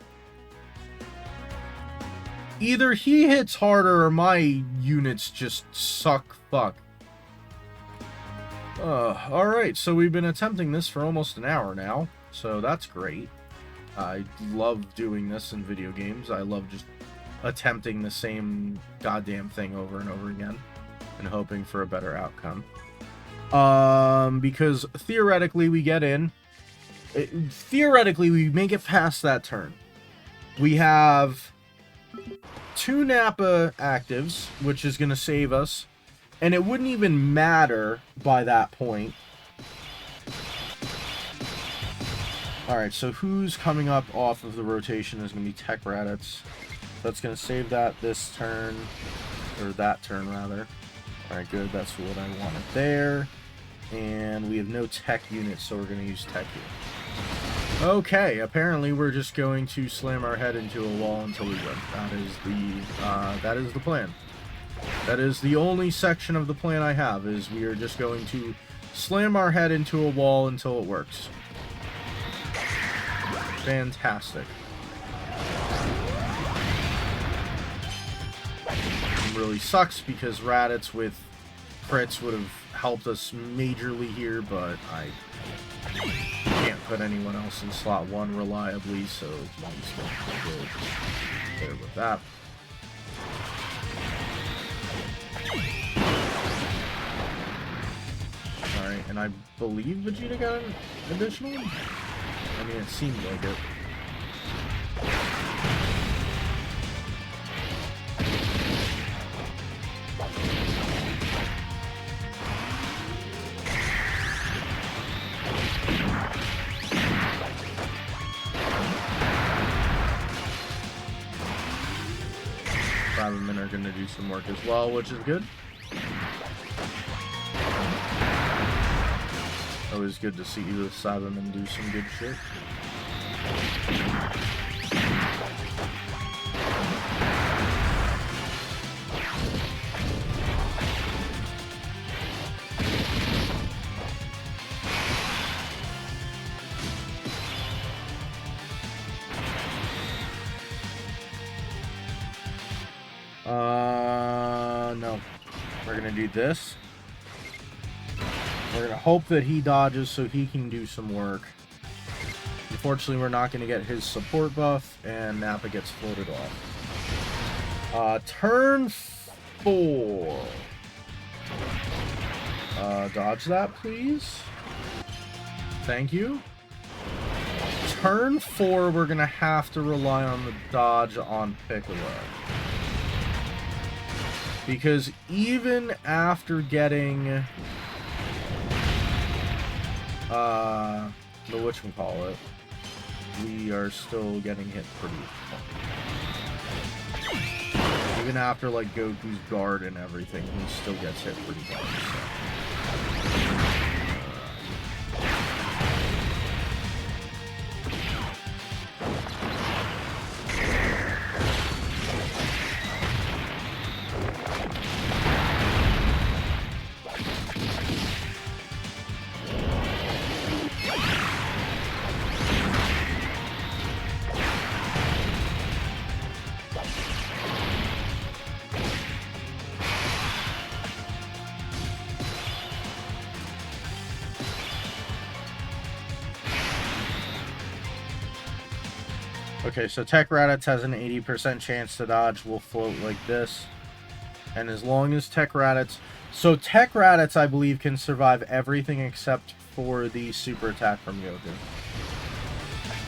either he hits harder or my units just suck fuck. Alright, so we've been attempting this for almost an hour now, so that's great. I love doing this in video games. I love just attempting the same goddamn thing over and over again and hoping for a better outcome. Because theoretically we get in. Theoretically we make it past that turn. We have 2 Nappa actives, which is going to save us. And it wouldn't even matter by that point. Alright, so who's coming up off of the rotation is going to be Tech Raditz. That's going to save that this turn. Or that turn, rather. Alright, good. That's what I wanted there. And we have no tech units, so we're going to use tech here. Okay, apparently we're just going to slam our head into a wall until we win. That is the plan. That is the only section of the plan I have, is we are just going to slam our head into a wall until it works. Fantastic. It really sucks because Raditz with crits would have helped us majorly here, but I can't put anyone else in slot 1 reliably, so I'm just going to go there with that. Alright, and I believe Vegeta got an additional? I mean, it seemed like it. Cybermen are going to do some work as well, which is good. Always good to see the Cybermen do some good shit. No. We're gonna do this. We're gonna hope that he dodges so he can do some work. Unfortunately, we're not gonna get his support buff, and Nappa gets floated off. Turn 4. Dodge that, please. Thank you. Turn 4, we're gonna have to rely on the dodge on Piccolo. Because even after getting the whatchamacallit, we are still getting hit pretty hard. Even after like Goku's guard and everything, he still gets hit pretty hard. So. Okay, so Tech Raditz has an 80% chance to dodge. We'll float like this. And as long as Tech Raditz... So Tech Raditz, I believe, can survive everything except for the super attack from Goku.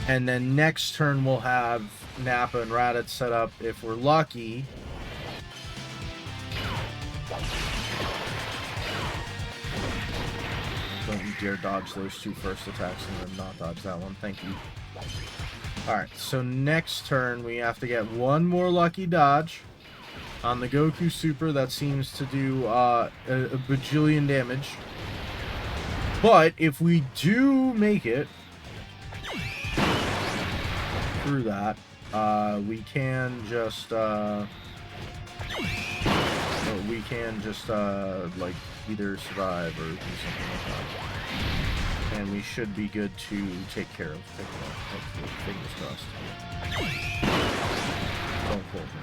And then next turn we'll have Nappa and Raditz set up if we're lucky. Don't you dare dodge those 2 first attacks and then not dodge that one. Thank you. Alright, so next turn we have to get 1 more lucky dodge on the Goku Super. That seems to do a bajillion damage. But if we do make it through that, we can just like either survive or do something like that. And we should be good to take care of Piccolo. Hopefully, fingers crossed. Don't fold me.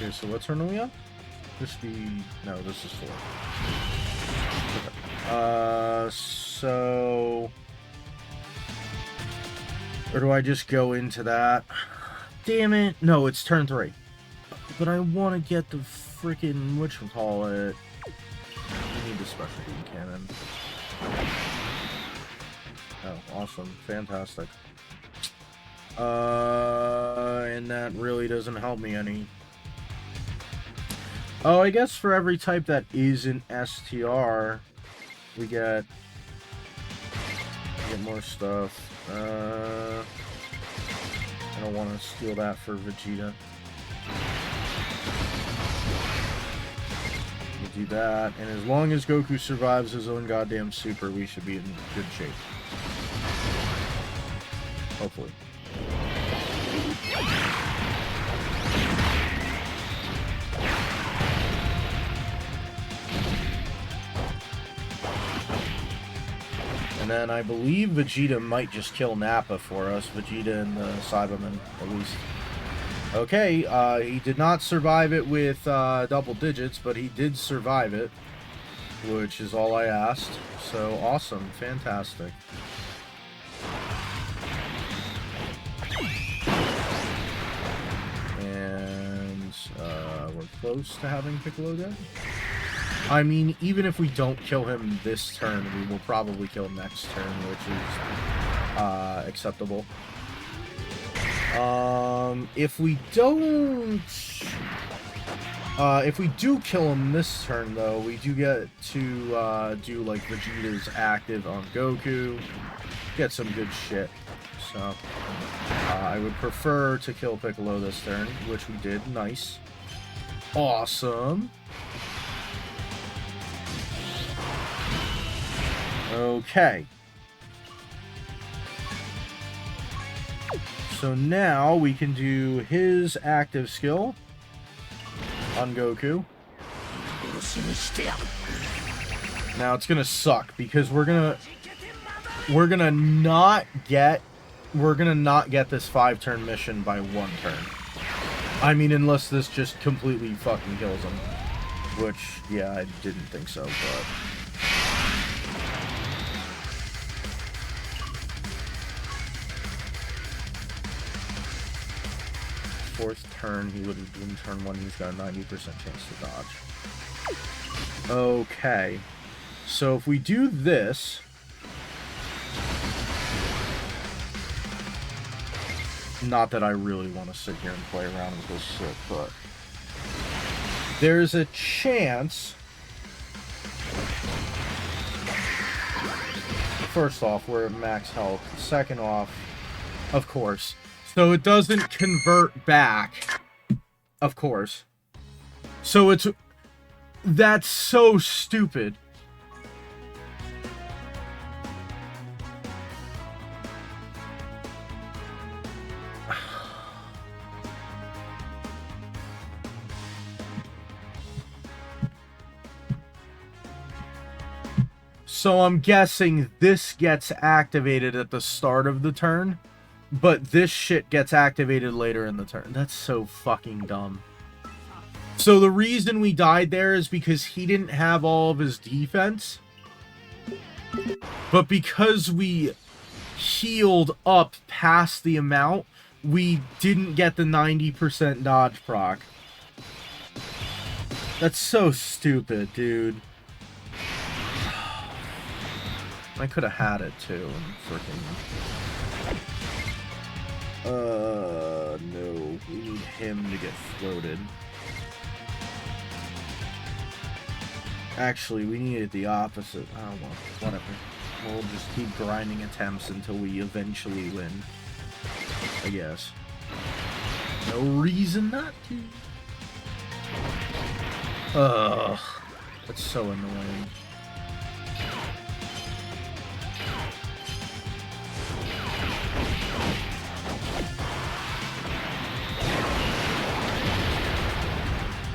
Okay, so what turn are we on? This be... No, this is 4. Okay. So... Or do I just go into that? Damn it. No, it's turn 3. But I want to get the freaking... whatchamacallit. I need the special beam cannon. Oh, awesome. Fantastic. And that really doesn't help me any. Oh, I guess for every type that isn't STR, we get more stuff. I don't want to steal that for Vegeta. We'll do that, and as long as Goku survives his own goddamn super, we should be in good shape. Hopefully. And then I believe Vegeta might just kill Nappa for us. Vegeta and the Cyberman, at least. Okay, he did not survive it with double digits, but he did survive it, which is all I asked. So, awesome. Fantastic. And we're close to having Piccolo dead. I mean, even if we don't kill him this turn, we will probably kill him next turn, which is acceptable. If we don't... if we do kill him this turn, though, we do get to do, like, Vegeta's active on Goku. Get some good shit. So, I would prefer to kill Piccolo this turn, which we did. Nice. Awesome. Okay. So now we can do his active skill on Goku. Now it's gonna suck because we're gonna not get this 5-turn mission by 1 turn. I mean, unless this just completely fucking kills him. Which, yeah, I didn't think so, but... Fourth turn, he would have been turn 1, he's got a 90% chance to dodge. Okay. So if we do this... Not that I really want to sit here and play around with this shit, but... There's a chance... First off, we're at max health. Second off, of course... So it doesn't convert back. Of course. So it's... That's so stupid. So I'm guessing this gets activated at the start of the turn. But this shit gets activated later in the turn. That's so fucking dumb. So the reason we died there is because he didn't have all of his defense. But because we healed up past the amount, we didn't get the 90% dodge proc. That's so stupid, dude. I could have had it too. Freaking... no. We need him to get floated. Actually, we needed the opposite. Oh, well, whatever. We'll just keep grinding attempts until we eventually win. I guess. No reason not to. Ugh. That's so annoying.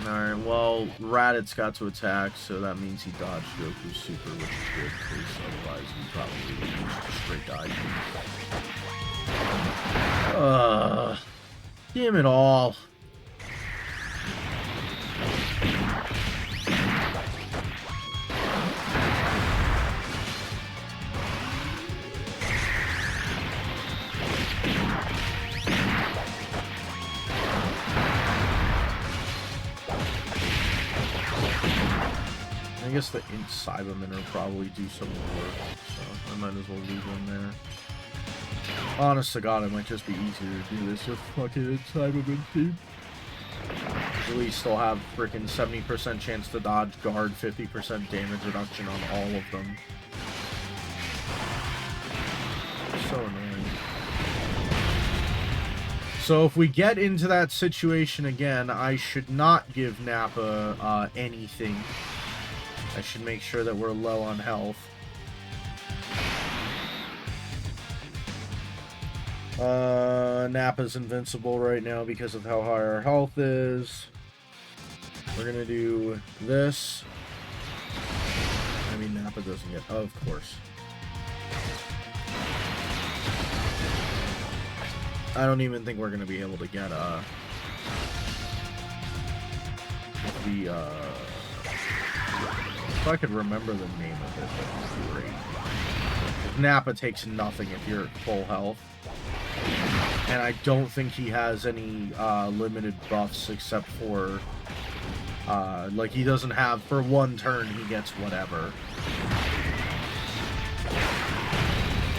Alright, well, Raditz got to attack, so that means he dodged Goku's super, which is good, because otherwise he probably would have just straight died. Damn it all. guess the Int Cybermen will probably do some work, so I might as well leave them there. Honest to God, it might just be easier to do this with fucking Int Cybermen team. At least they'll have freaking 70% chance to dodge, guard, 50% damage reduction on all of them. So annoying. So if we get into that situation again, I should not give Nappa anything. I should make sure that we're low on health. Nappa's invincible right now because of how high our health is. We're gonna do this. I mean, Nappa doesn't get... Of course. I don't even think we're gonna be able to get, if I could remember the name of it, that would be great. Nappa takes nothing if you're at full health. And I don't think he has any limited buffs except for like he doesn't have, for one turn he gets whatever.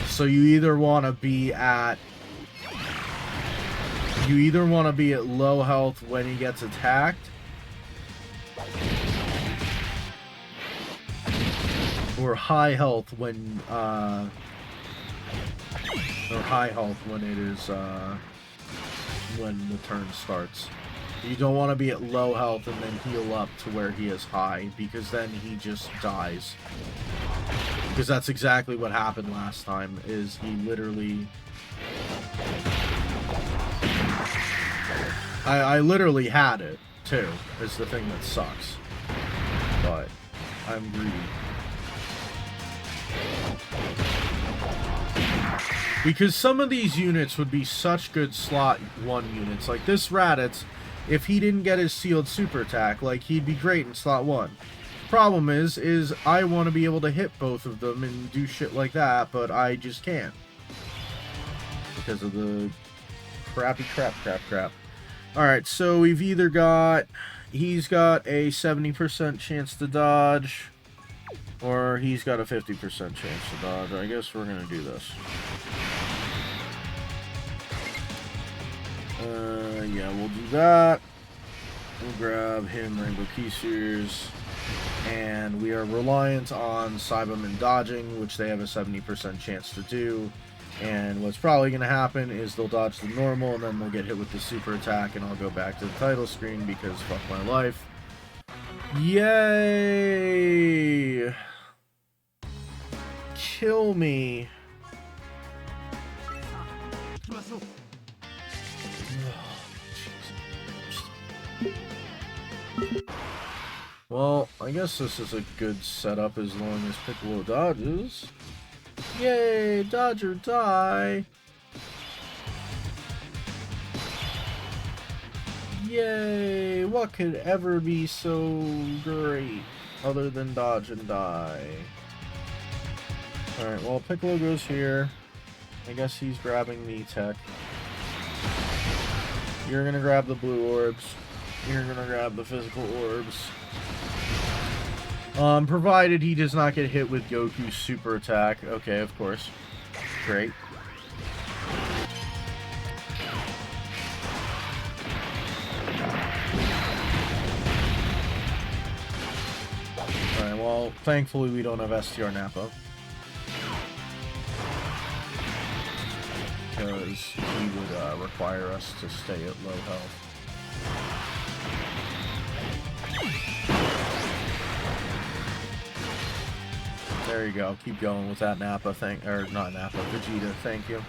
So you either want to be at low health when he gets attacked, or high health when it is when the turn starts. You don't want to be at low health and then heal up to where he is high, because then he just dies. Because that's exactly what happened last time, is he literally... I literally had it, too, is the thing that sucks. But I'm greedy. Because some of these units would be such good slot 1 units. Like this Raditz, if he didn't get his sealed super attack, like he'd be great in slot 1. Problem is I want to be able to hit both of them and do shit like that, but I just can't. Because of the crappy crap. Alright, so we've either got... He's got a 70% chance to dodge, or he's got a 50% chance to dodge. I guess we're gonna do this. Yeah, we'll do that. We'll grab him, Rainbow Kisers, and we are reliant on Cybermen dodging, which they have a 70% chance to do. And what's probably going to happen is they'll dodge the normal, and then they'll get hit with the super attack, and I'll go back to the title screen because fuck my life. Yay! Kill me. Well, I guess this is a good setup as long as Piccolo dodges. Yay! Dodge or die! Yay! What could ever be so great other than dodge and die? Alright, well, Piccolo goes here. I guess he's grabbing the tech. You're gonna grab the blue orbs. You're gonna grab the physical orbs. Provided he does not get hit with Goku's super attack. Okay, of course. Great. Alright, well, thankfully we don't have STR Nappa. Because he would require us to stay at low health. There you go. Keep going with that Nappa thing. Or not Nappa, Vegeta. Thank you.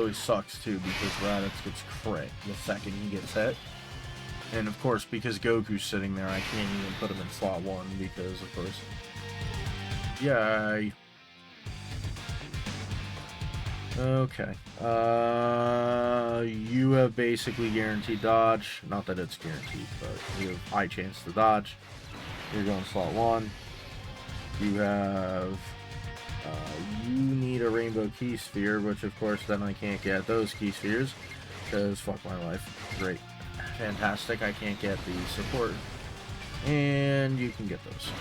really sucks too because Raditz gets crit the second he gets hit. And of course, because Goku's sitting there, I can't even put him in slot 1 because, of course... Yay! Okay. You have basically guaranteed dodge. Not that it's guaranteed, but you have high chance to dodge. You're going slot 1. You have... you need a rainbow key sphere, which of course then I can't get those key spheres, because fuck my life. Great. Fantastic, I can't get the support. And you can get those.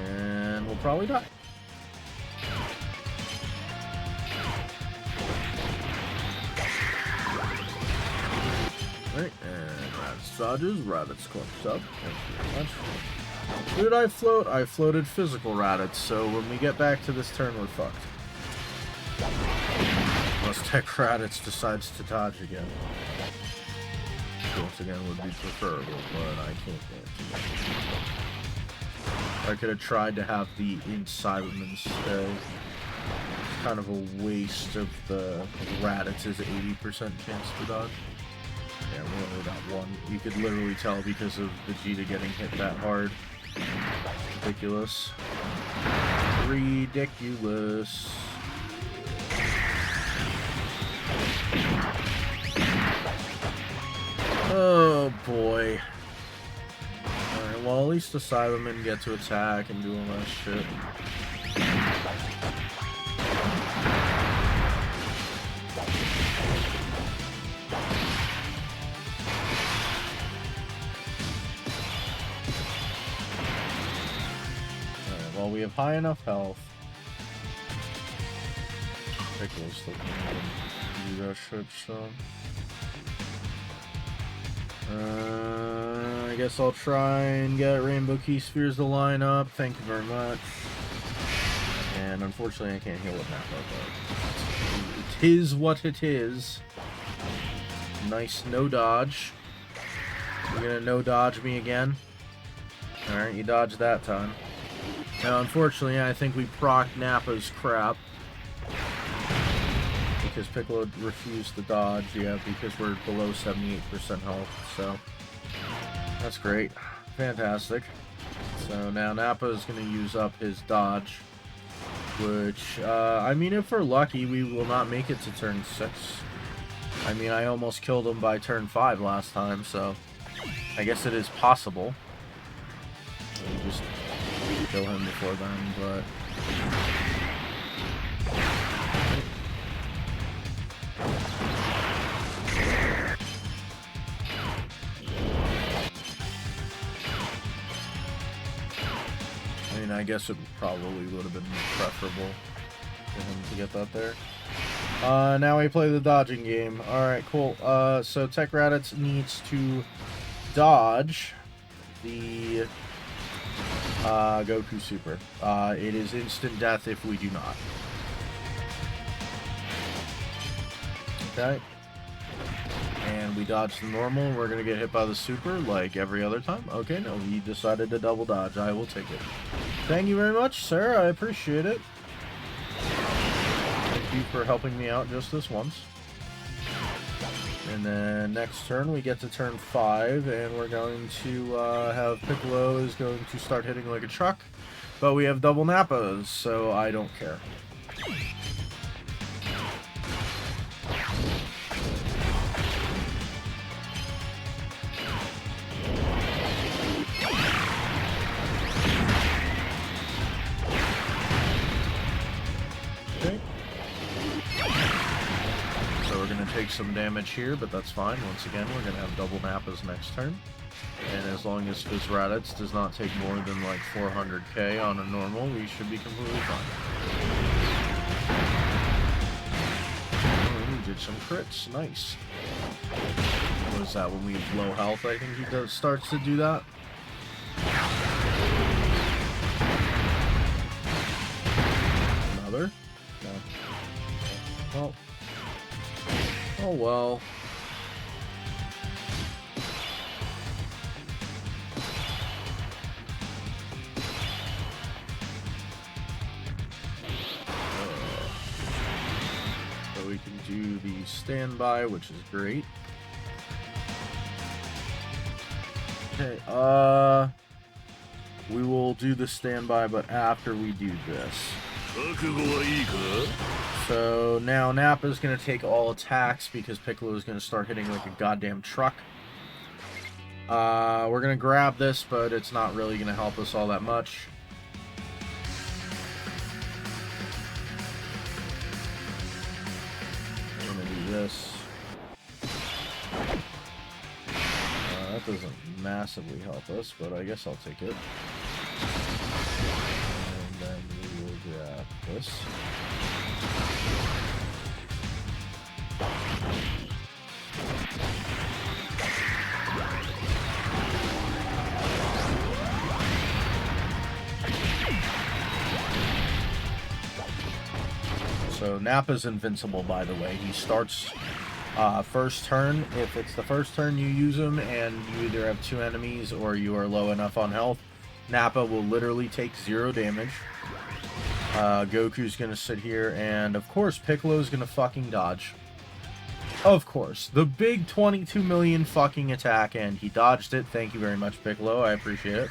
And we'll probably die. Alright, and Raditz dodges, Raditz clumps up. Thank you very much. Who did I float? I floated physical Raditz, so when we get back to this turn, we're fucked. Unless Tech Raditz decides to dodge again. Which once again would be preferable, but I can't guarantee that. I could have tried to have the inside of him instead. It's kind of a waste of the Raditz's 80% chance to dodge. Yeah, we only got one. You could literally tell because of Vegeta getting hit that hard. Ridiculous. Ridiculous. Oh boy. Alright, well at least the Cybermen get to attack and do all that shit. Alright, well we have high enough health. Piccolo's still can do that shit, so... I guess I'll try and get Rainbow Key Spheres to line up. Thank you very much. And unfortunately I can't heal with Nacho, but it is what it is. Nice no dodge. You're gonna no dodge me again? Alright, you dodged that time. Now unfortunately I think we proc Nappa's crap. Because Piccolo refused to dodge, yeah, because we're below 78% health, so that's great. Fantastic. So now Nappa is going to use up his dodge, which, I mean, if we're lucky, we will not make it to turn 6. I mean, I almost killed him by turn 5 last time, so I guess it is possible. We'll just kill him before then, but... I mean, I guess it probably would have been preferable for him to get that there. Now we play the dodging game. Alright, cool. So Tech Raditz needs to dodge the Goku Super. It is instant death if we do not. Okay. And we dodge the normal. We're going to get hit by the super like every other time. Okay, no, he decided to double dodge. I will take it. Thank you very much, sir. I appreciate it. Thank you for helping me out just this once. And then next turn, we get to turn 5, and we're going to have Piccolo is going to start hitting like a truck. But we have double Nappas, so I don't care. Take some damage here, but that's fine. Once again, we're going to have double Nappas next turn. And as long as Fizz Raditz does not take more than like 400k on a normal, we should be completely fine. Oh, we did some crits. Nice. What is that? When we have low health, I think he starts to do that. Another? No. Well. Oh well. So we can do the standby, which is great. Okay, we will do the standby, but after we do this. So now Nappa's going to take all attacks because Piccolo is going to start hitting like a goddamn truck. We're going to grab this, but it's not really going to help us all that much. We're going to do this. That doesn't massively help us, but I guess I'll take it. And then we will grab this. So Nappa's invincible, by the way. He starts first turn. If it's the first turn you use him and you either have 2 enemies or you are low enough on health, Nappa will literally take 0 damage. Goku's gonna sit here, and of course Piccolo's gonna fucking dodge. Of course. The big 22 million fucking attack, and he dodged it. Thank you very much, Piccolo. I appreciate it.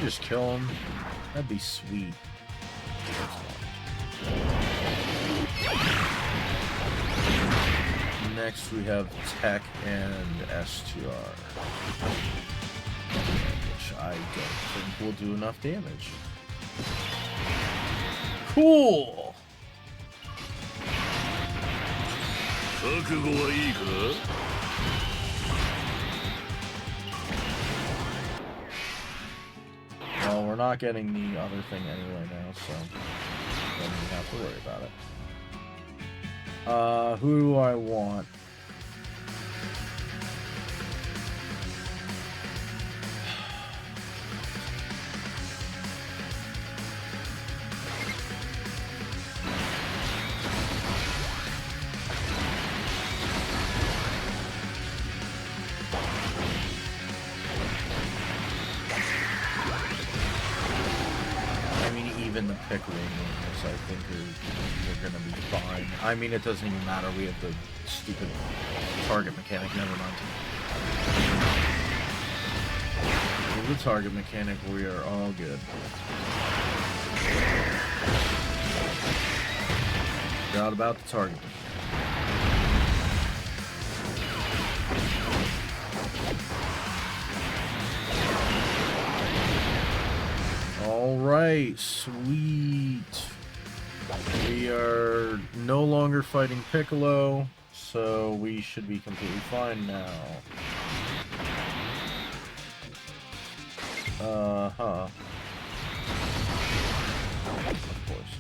Just kill him. That'd be sweet. Next we have Tech and STR, which I don't think will do enough damage. Cool! Well, we're not getting the other thing anyway now, so don't even have to worry about it. Who do I want? Even the Piccolo movements, I think, are gonna be fine. I mean, it doesn't even matter. We have the stupid target mechanic. Never mind. With the target mechanic, we are all good. Forgot about the target mechanic. Alright, sweet. We are no longer fighting Piccolo, so we should be completely fine now. Uh-huh. Of course.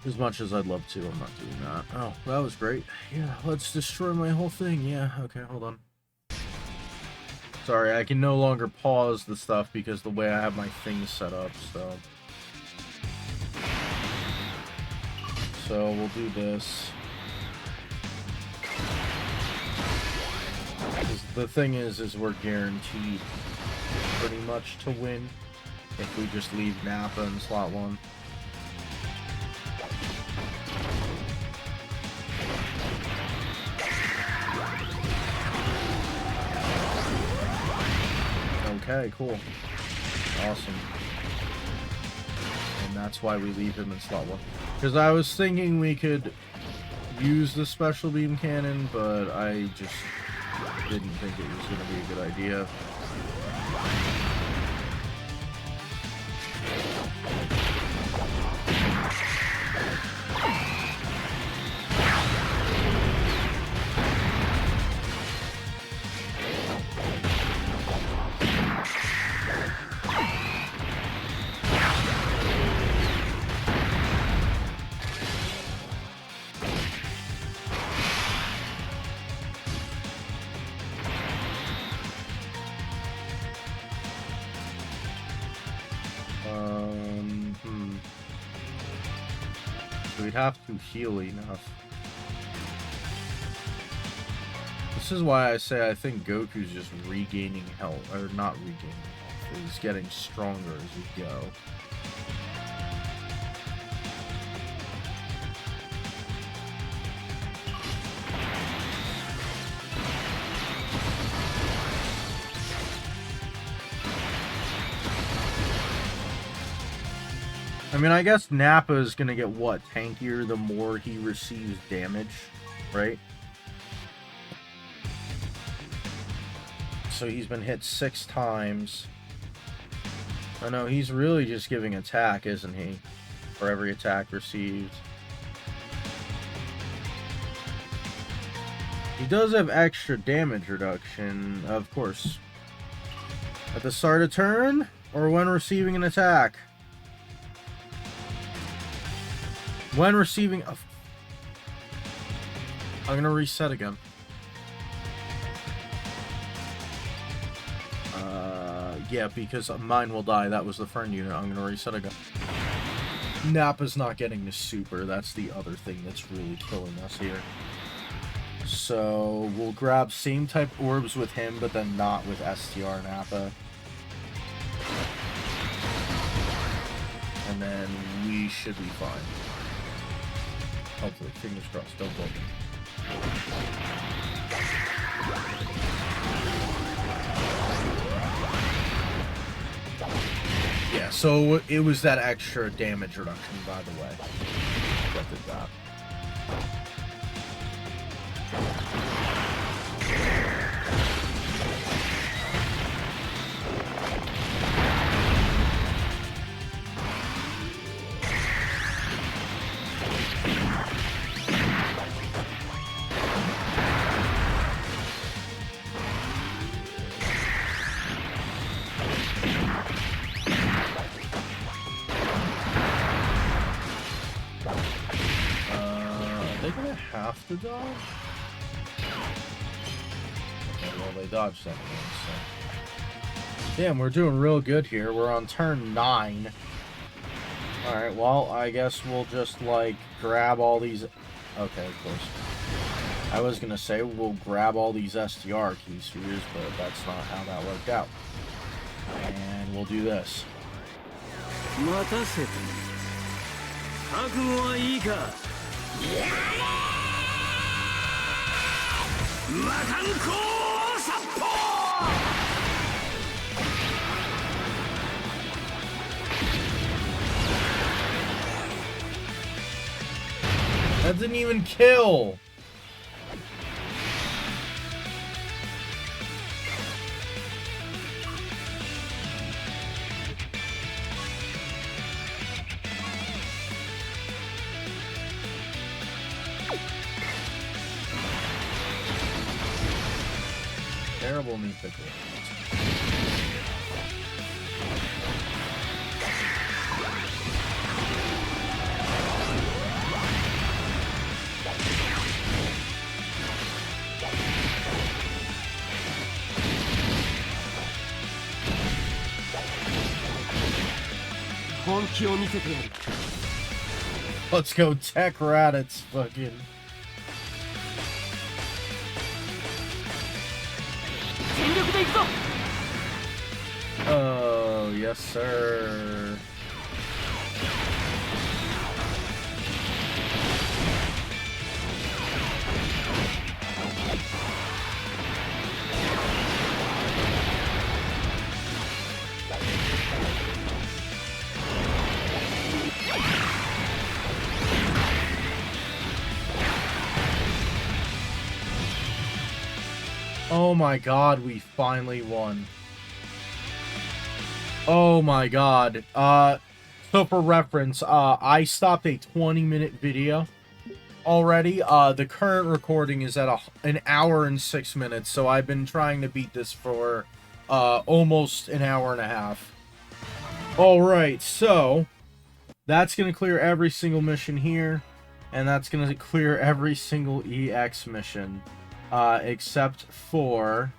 As much as I'd love to, I'm not doing that. Oh, that was great. Yeah, let's destroy my whole thing. Yeah, okay, hold on. Sorry, I can no longer pause the stuff because the way I have my things set up, so... So, we'll do this. The thing is we're guaranteed pretty much to win if we just leave Nappa in slot 1. Okay, cool. Awesome. And that's why we leave him in slot 1. Because I was thinking we could use the special beam cannon, but I just didn't think it was going to be a good idea. We'd have to heal enough. This is why I say I think Goku's just regaining health, or not regaining health. He's getting stronger as we go. I mean, I guess Nappa is going to get, what, tankier the more he receives damage, right? So he's been hit 6 times. I know, he's really just giving attack, isn't he? For every attack received. He does have extra damage reduction, of course. At the start of turn, or when receiving an attack. When receiving a... I'm gonna reset again. Yeah, because mine will die. That was the friend unit. I'm gonna reset again. Nappa's not getting the super. That's the other thing that's really killing us here. So we'll grab same type orbs with him, but then not with STR Nappa. And then we should be fine. Hopefully, fingers crossed, don't blow me. Yeah, so it was that extra damage reduction, by the way, that did that. To dodge? Okay, well, they dodged that one, so. Damn, we're doing real good here. We're on turn 9. Alright, well, I guess we'll just, like, grab all these... Okay, of course. I was gonna say we'll grab all these STR key spheres, but that's not how that worked out. And we'll do this. That didn't even kill. Terrible meat pickle. Let's go Tech Raditz fucking. Oh, yes, sir. Oh my god, we finally won. Oh my god. So for reference, I stopped a 20-minute video already. The current recording is at an hour and 6 minutes, so I've been trying to beat this for almost an hour and a half. Alright, so that's going to clear every single mission here, and that's going to clear every single EX mission, except for,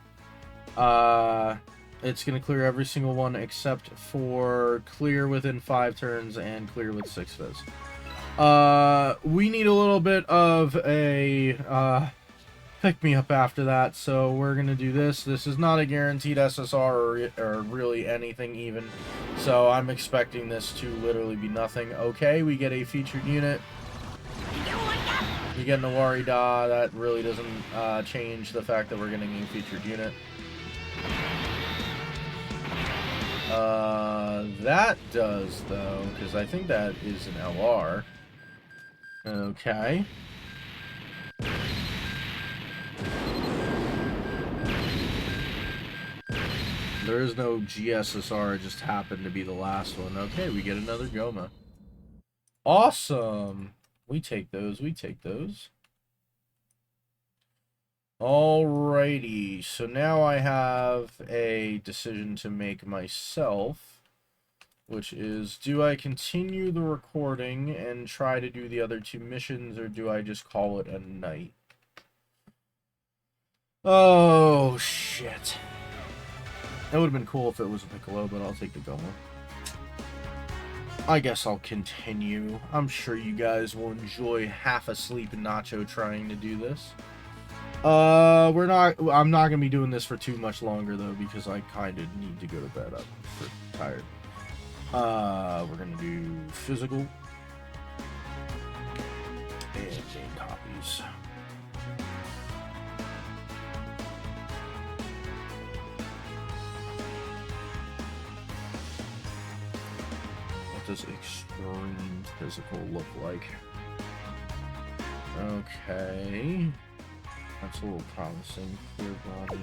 it's going to clear every single one except for clear within 5 turns and clear with 6 fizz. We need a little bit of a, pick me up after that, so we're gonna do this. This is not a guaranteed SSR or really anything even, so I'm expecting this to literally be nothing. Okay, we get a featured unit. We get an Awari Da. That really doesn't change the fact that we're getting a featured unit. That does, though, because I think that is an LR. Okay. There is no GSSR, it just happened to be the last one. Okay, we get another Goma. Awesome! We take those, we take those. Alrighty, so now I have a decision to make myself, which is, do I continue the recording and try to do the other 2 missions, or do I just call it a night? Oh, shit. That would have been cool if it was a Piccolo, but I'll take the Goma. I guess I'll continue. I'm sure you guys will enjoy half asleep Nacho trying to do this. I'm not gonna be doing this for too much longer though, because I kind of need to go to bed. I'm tired. We're gonna do physical and game copies. What does extreme physical look like? Okay. That's a little promising. Pure body.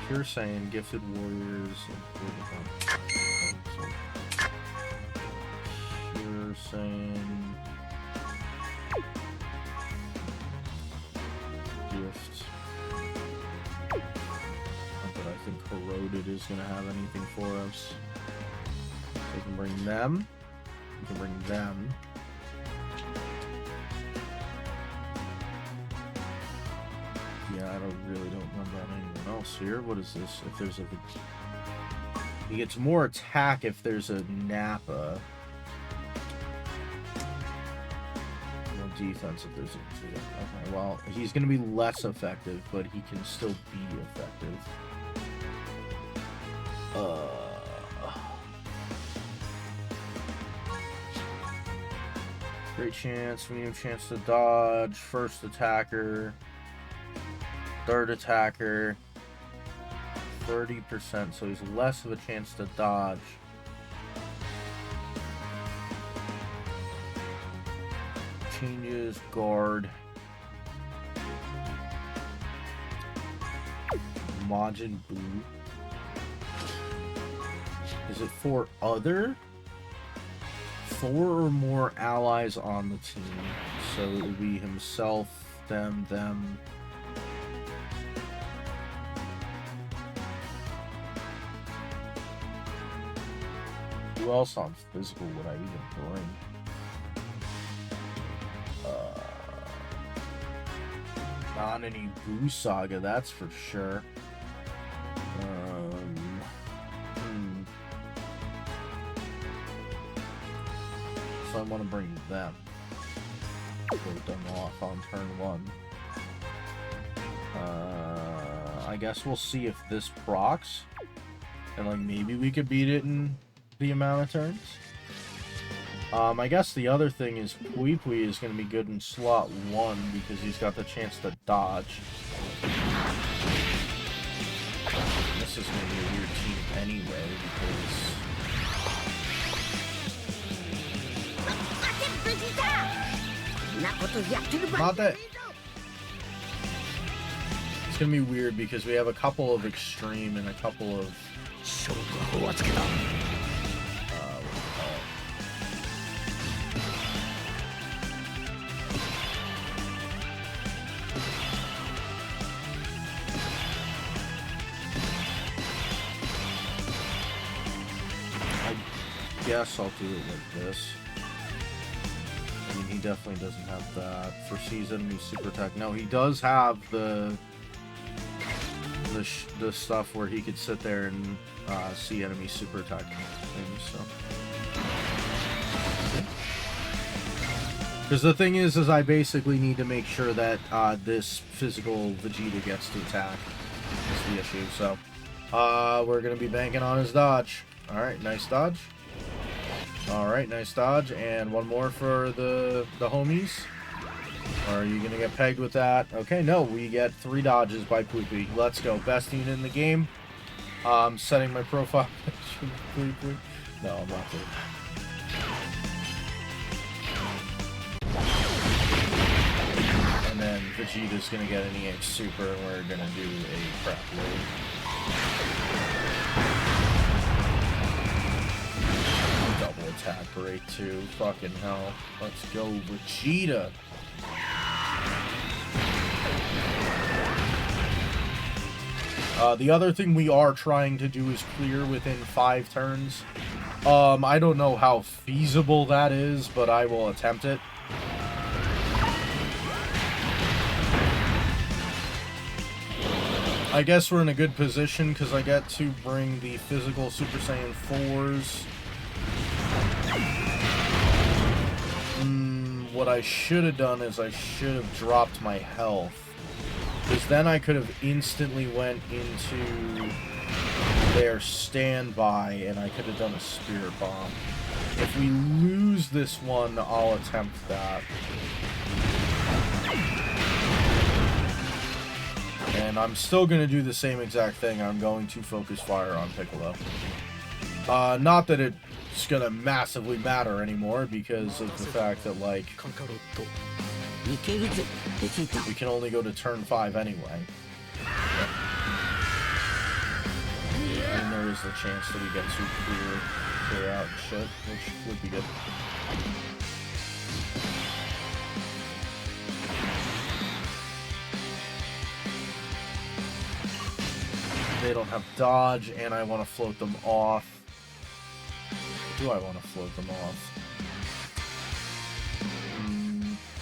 Pure Saiyan, gifted warriors. Pure Saiyan. Gift. Not that I think Corroded is going to have anything for us. So we can bring them. We can bring them. Yeah, I really don't know about anyone else here. What is this? If there's a... He gets more attack if there's a Nappa. No defense if there's a... Okay, well, he's going to be less effective, but he can still be effective. Great chance, medium chance to dodge, first attacker. Third attacker, 30%, so he's less of a chance to dodge. Changes, guard. Majin Buu. Is it for other? 4 or more allies on the team. So it would be himself, them. Who else on physical would I even bring? Not any Buu Saga, that's for sure. So I want to bring them. We've done off on turn 1. I guess we'll see if this procs. And like maybe we could beat it in the amount of turns. I guess the other thing is Pui Pui is going to be good in slot 1 because he's got the chance to dodge. This is going to be a weird team anyway because... Not that It's gonna be weird because we have a couple of extreme and a couple of what do you call it? I guess I'll do it like this. I mean, he definitely doesn't have that. Foresees enemy super attack. No, he does have the stuff where he could sit there and see enemy super attack things, so. Because the thing is I basically need to make sure that this physical Vegeta gets to attack. That's the issue, so. We're going to be banking on his dodge. Alright, nice dodge. Alright, nice dodge. And one more for the homies. Or are you going to get pegged with that? Okay, no, we get 3 dodges by Poopy. Let's go. Best unit in the game. Setting my profile picture. No, I'm not doing And then Vegeta's going to get an EX Super, and we're going to do a crap load. Double attack rate too. Fucking hell. Let's go, Vegeta. The other thing we are trying to do is clear within 5 turns. I don't know how feasible that is, but I will attempt it. I guess we're in a good position because I get to bring the physical Super Saiyan 4s. What I should have done is I should have dropped my health. Because then I could have instantly went into their standby and I could have done a Spirit Bomb. If we lose this one, I'll attempt that. And I'm still going to do the same exact thing. I'm going to focus fire on Piccolo. Not that it's going to massively matter anymore because of the fact that, like, we can only go to turn 5 anyway. And there is a chance that we get to clear out and shit, which would be good. They don't have dodge, and I want to float them off. Do I want to float them off?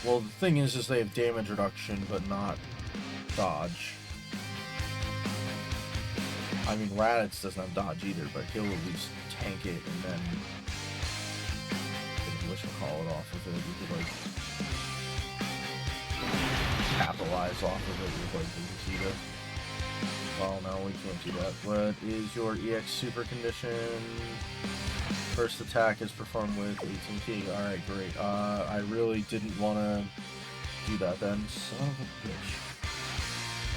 Well, the thing is they have damage reduction, but not dodge. I mean, Raditz doesn't have dodge either, but he'll at least tank it, and then whatchamacallit off of it. We could, like, capitalize off of it with, like, the Vegeta. Well, no, we can't do that. What is your EX Super condition? First attack is performed with 18P. Alright, great. I really didn't want to do that then. Son of a bitch.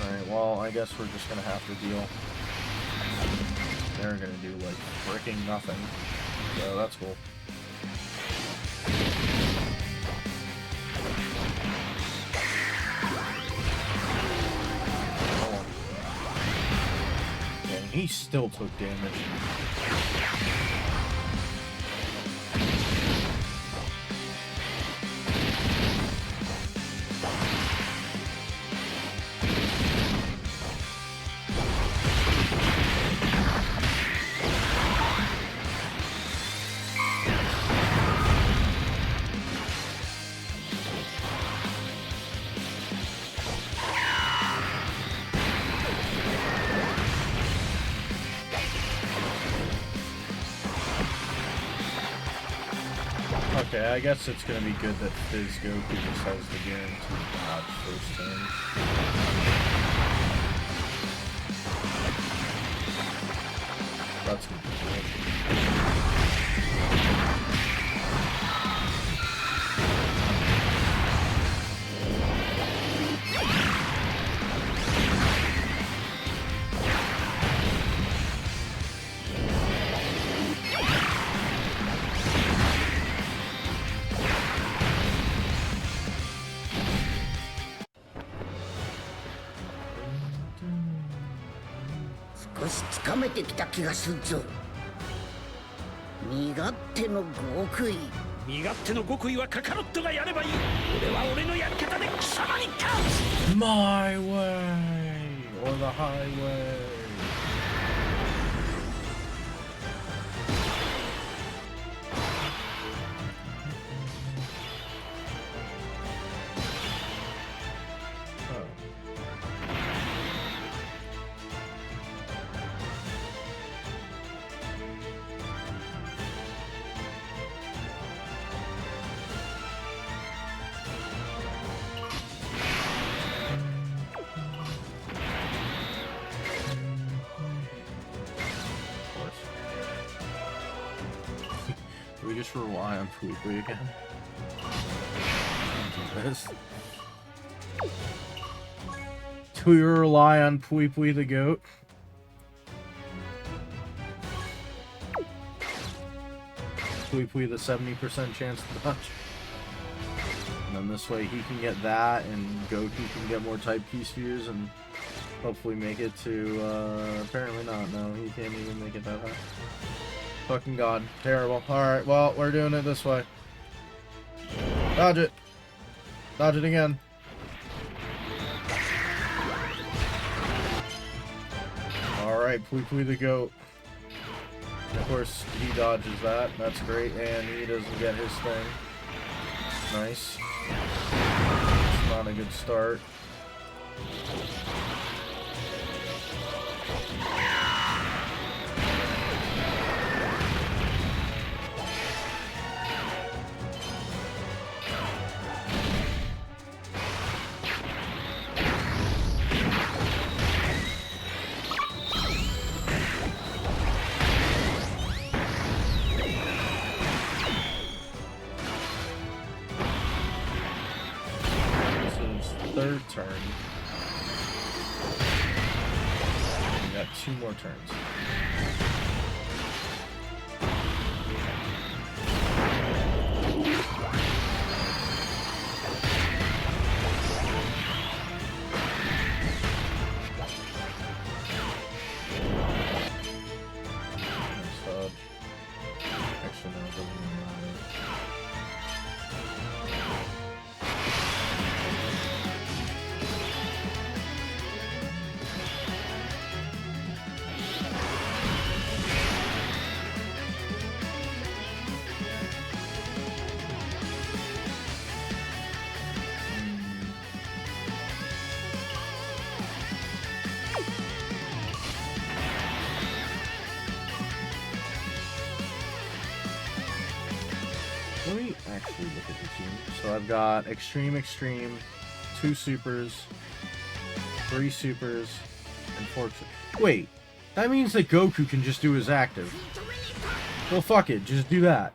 Alright, well, I guess we're just going to have to deal. They're going to do, like, freaking nothing. So that's cool. And he still took damage. Okay, I guess it's gonna be good that Fizz Goku just has the guaranteed dodge first turn. That's gonna be good. 少しつかめてきた気がするぞ。身勝手の極意。身勝手の極意はカカロットがやればいい。俺は俺のやり方で貴様に勝つ。 My way or the highway. We just rely on Pui again. Do this. Do we rely on Pui the goat? Pui the 70% chance to dodge. And then this way he can get that, and Goku can get more type key spheres, and hopefully make it to, apparently not. No, he can't even make it that high. Fucking god. Terrible. Alright, well, we're doing it this way. Dodge it. Dodge it again. Alright, Pui the goat. Of course, he dodges that. That's great. And he doesn't get his thing. Nice. It's not a good start. Third turn. We got 2 more turns. Actually, no, it doesn't even matter. Let me actually look at the team. So I've got Extreme, 2 supers, 3 supers, and 4... Wait, that means that Goku can just do his active. Well, fuck it, just do that.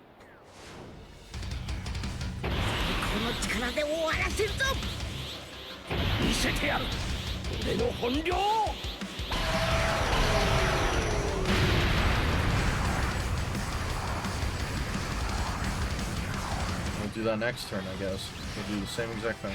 We'll do that next turn, I guess. We'll do the same exact thing.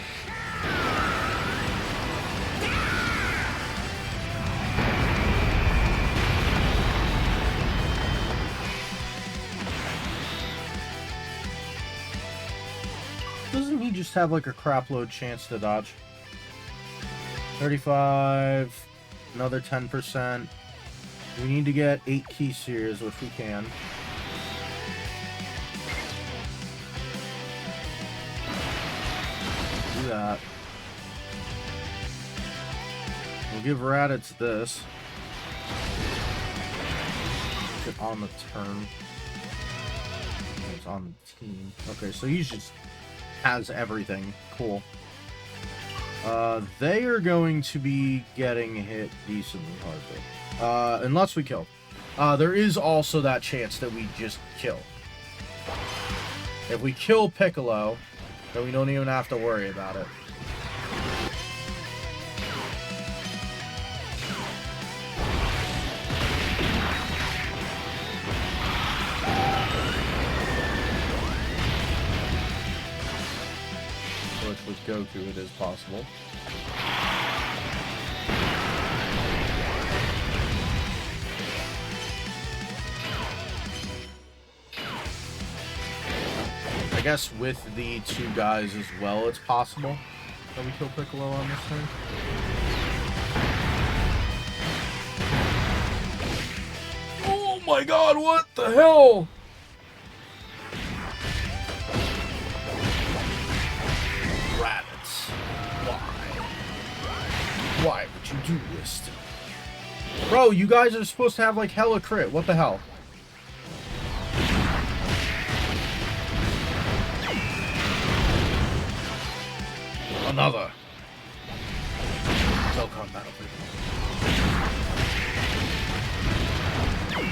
Doesn't he just have like a crapload chance to dodge? 35, another 10%. We need to get 8 key spheres, which we can. Do that. We'll give Raditz this. Get on the turn. It's on the team. Okay, so he's just has everything. Cool. They are going to be getting hit decently hard, though. Unless we kill. There is also that chance that we just kill. If we kill Piccolo, then we don't even have to worry about it. Which with Goku it is possible. guess with the 2 guys as well, it's possible that we kill Piccolo on this turn. Oh my god, what the hell? Rabbits. Why would you do this to me? Bro, you guys are supposed to have like hella crit. What the hell? Another. Dokkan battle. Come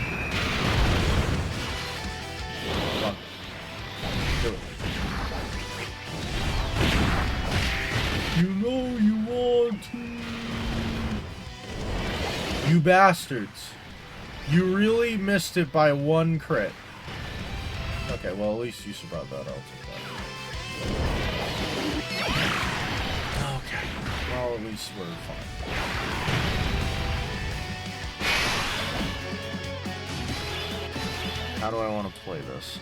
on. Do it. You know you want to. You bastards. You really missed it by 1 crit. Okay, well at least you survived that. I'll take that. Okay. Well, at least we're fine. How do I want to play this?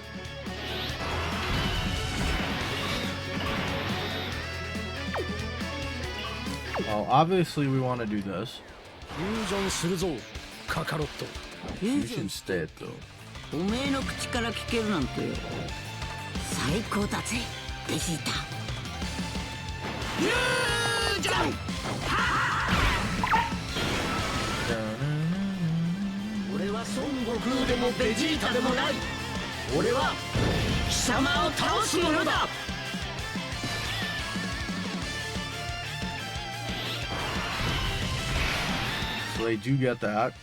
Well, obviously we want to do this. Fusion state though. おめえの口から聞けるなんて最高だぜベジータ。フュージョン。俺は孫悟空でもベジータでもない。俺は貴様を倒す者だ。So they do get that.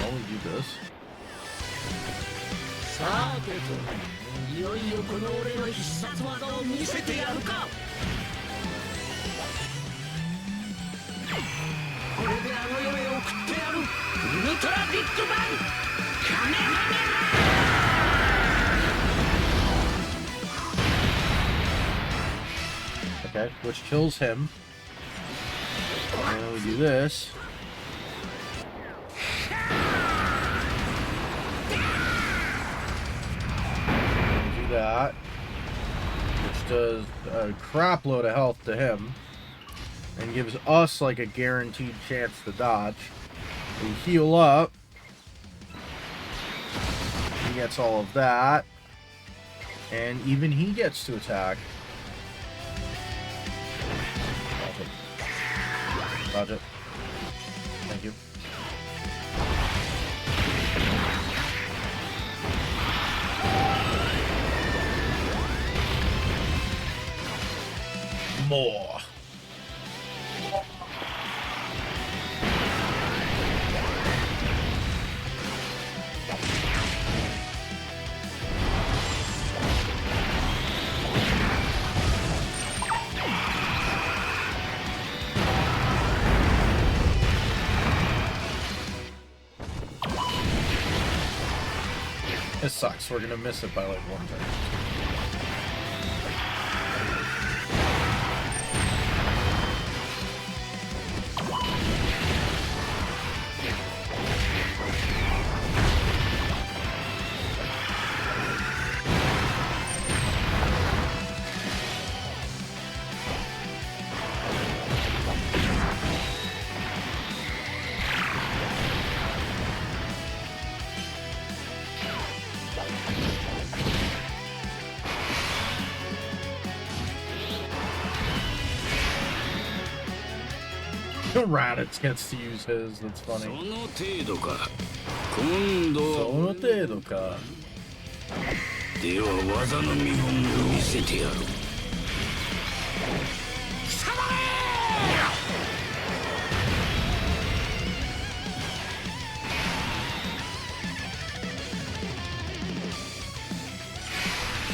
Well, we do this. さあてといよいよこの俺の必殺技を見せてやるか。これであの世へ送ってやるウルトラビッグバンカメハメハ。 Okay, which kills him. And then we do this. Do that. Which does a crap load of health to him. And gives us like a guaranteed chance to dodge. We heal up. He gets all of that. And even he gets to attack. Dodge it. Thank you. More. This sucks. We're gonna miss it by like 1 turn. Raditz gets to use his. That's funny. その程度か。今度その程度か。では技の見本を見せてやろう。貴様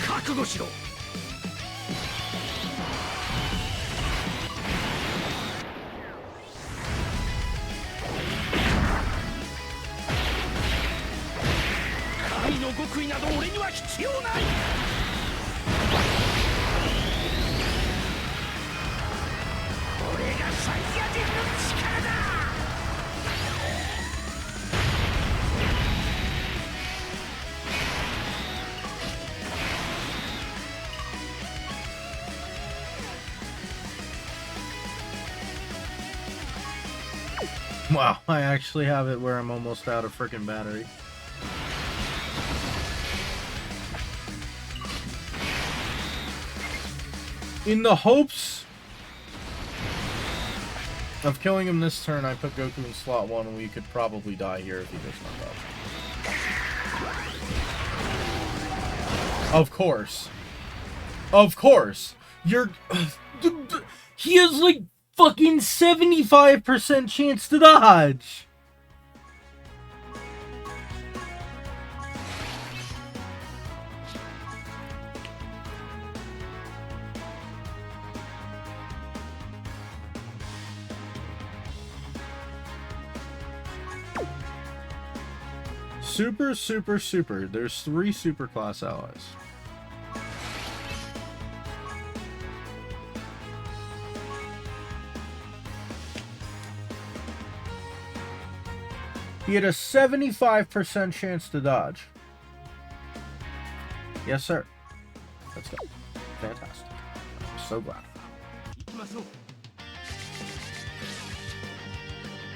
覚悟しろ。神の極意など俺には必要ない。俺がサイヤ人の力だ。Wow, I actually have it where I'm almost out of freaking battery. In the hopes of killing him this turn, I put Goku in slot 1, and we could probably die here if he does not dodge. Of course. Of course. You're... He has, like, fucking 75% chance to dodge. Super, super, super. There's 3 super class allies. He had a 75% chance to dodge. Yes, sir. Let's go. Fantastic. I'm so glad.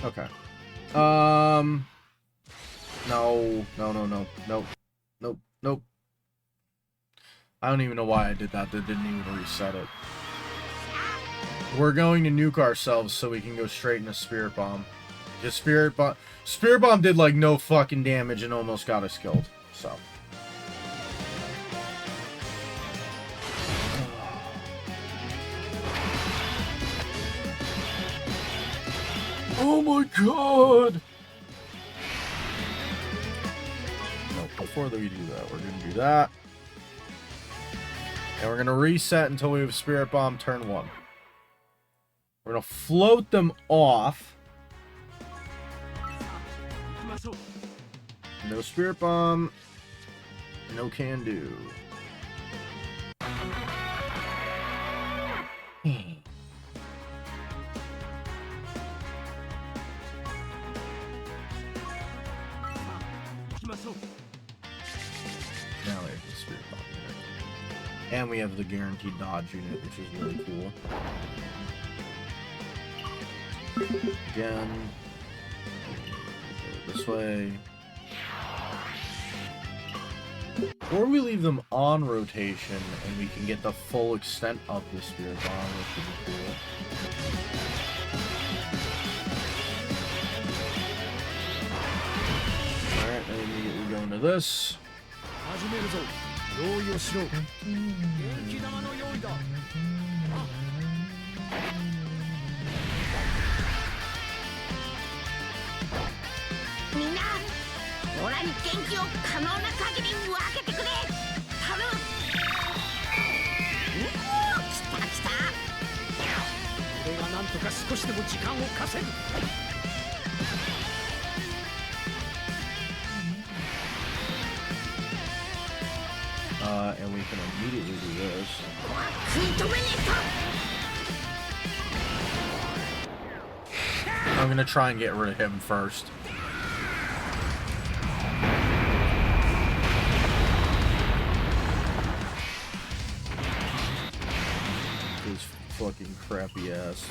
Okay. No. Nope. I don't even know why I did that. That didn't even reset it. We're going to nuke ourselves so we can go straight into Spirit Bomb. Just Spirit Bomb did like no fucking damage and almost got us killed. So. Oh my god! No, before we do that, we're gonna do that. And we're gonna reset until we have Spirit Bomb turn 1. We're gonna float them off. No Spirit Bomb. No can do. Now we have the Spirit Bomb unit. And we have the guaranteed dodge unit, which is really cool. Again. Go this way. Or we leave them on rotation and we can get the full extent of the Spirit Bomb, which would be cool. Alright, then immediately go into this. And we can immediately do this. I'm gonna try and get rid of him first. His fucking crappy ass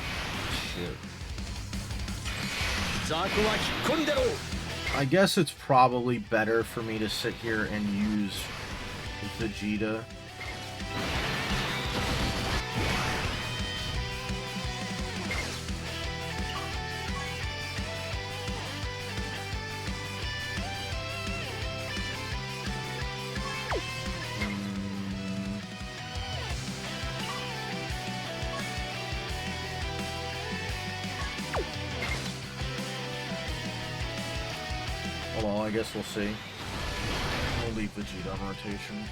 shit. I guess it's probably better for me to sit here and use Vegeta. Well, I guess we'll see. We'll leave Vegeta on rotation.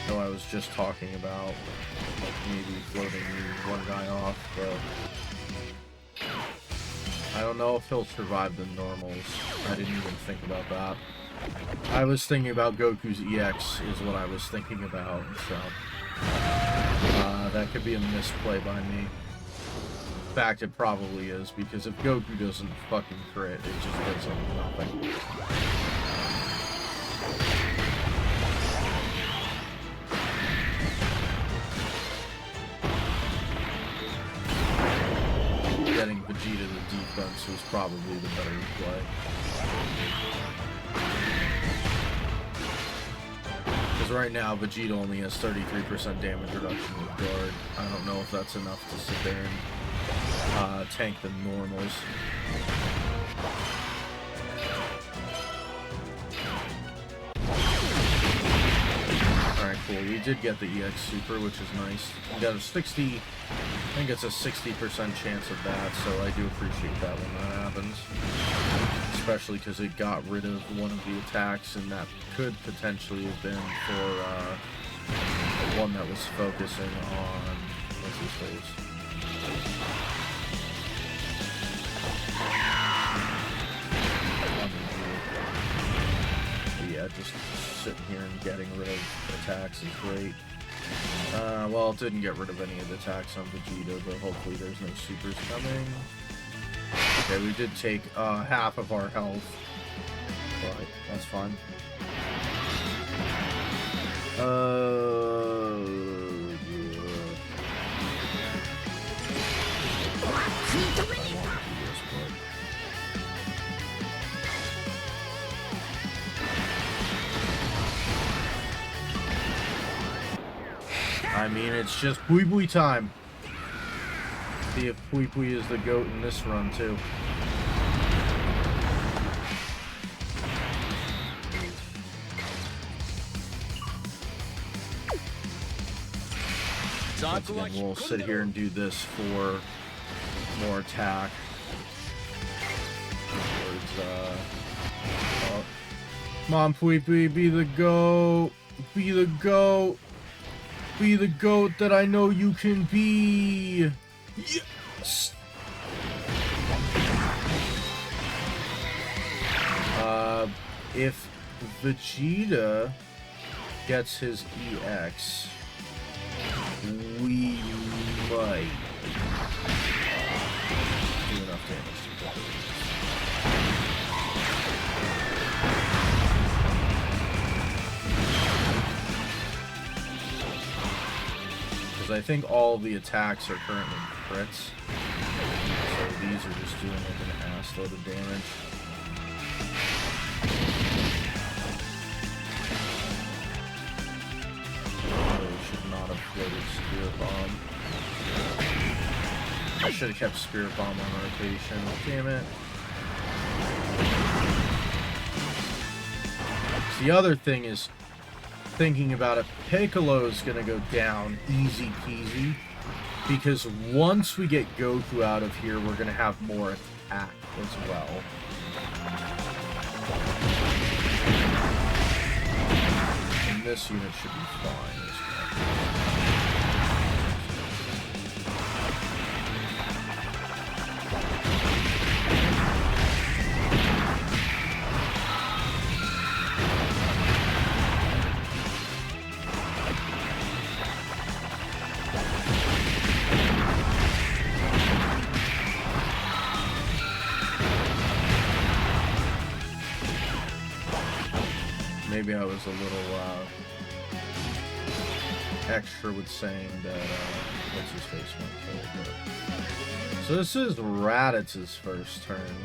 No, I was just talking about like maybe floating one guy off, but I don't know if he'll survive the normals. I didn't even think about that. I was thinking about Goku's EX is what I was thinking about, so that could be a misplay by me. In fact, it probably is, because if Goku doesn't fucking crit, it just does nothing. Getting Vegeta to defense EX was probably the better play. Because right now, Vegeta only has 33% damage reduction with guard. I don't know if that's enough to sit there and tank the normals. Alright, cool. We did get the EX Super, which is nice. We got a 60... I think it's a 60% chance of that, so I do appreciate that when that happens. Especially because it got rid of one of the attacks, and that could potentially have been for the one that was focusing on... what's his face? But yeah, just sitting here and getting rid of attacks is great. Well, it didn't get rid of any of the attacks on Vegeta, but hopefully there's no supers coming. Okay, we did take half of our health, but that's fine. I mean, it's just Pui Pui time. See if Pui Pui is the GOAT in this run, too. Once again, we'll sit here and do this for more attack. Come on, Pui Pui, be the GOAT. Be the GOAT. Be the GOAT that I know you can be. Yes. If Vegeta gets his EX, we might do enough damage to kill him. Because I think all the attacks are currently crits. So these are just doing like an ass load of damage. Really should not have floated Spirit Bomb. I should have kept Spirit Bomb on rotation. Damn it. The other thing is, thinking about it, Piccolo's gonna go down easy peasy, because once we get Goku out of here, we're gonna have more attack as well. And this unit should be fine as well. Maybe I was a little extra with saying that what's his face won't kill, but... So this is Raditz's first turn.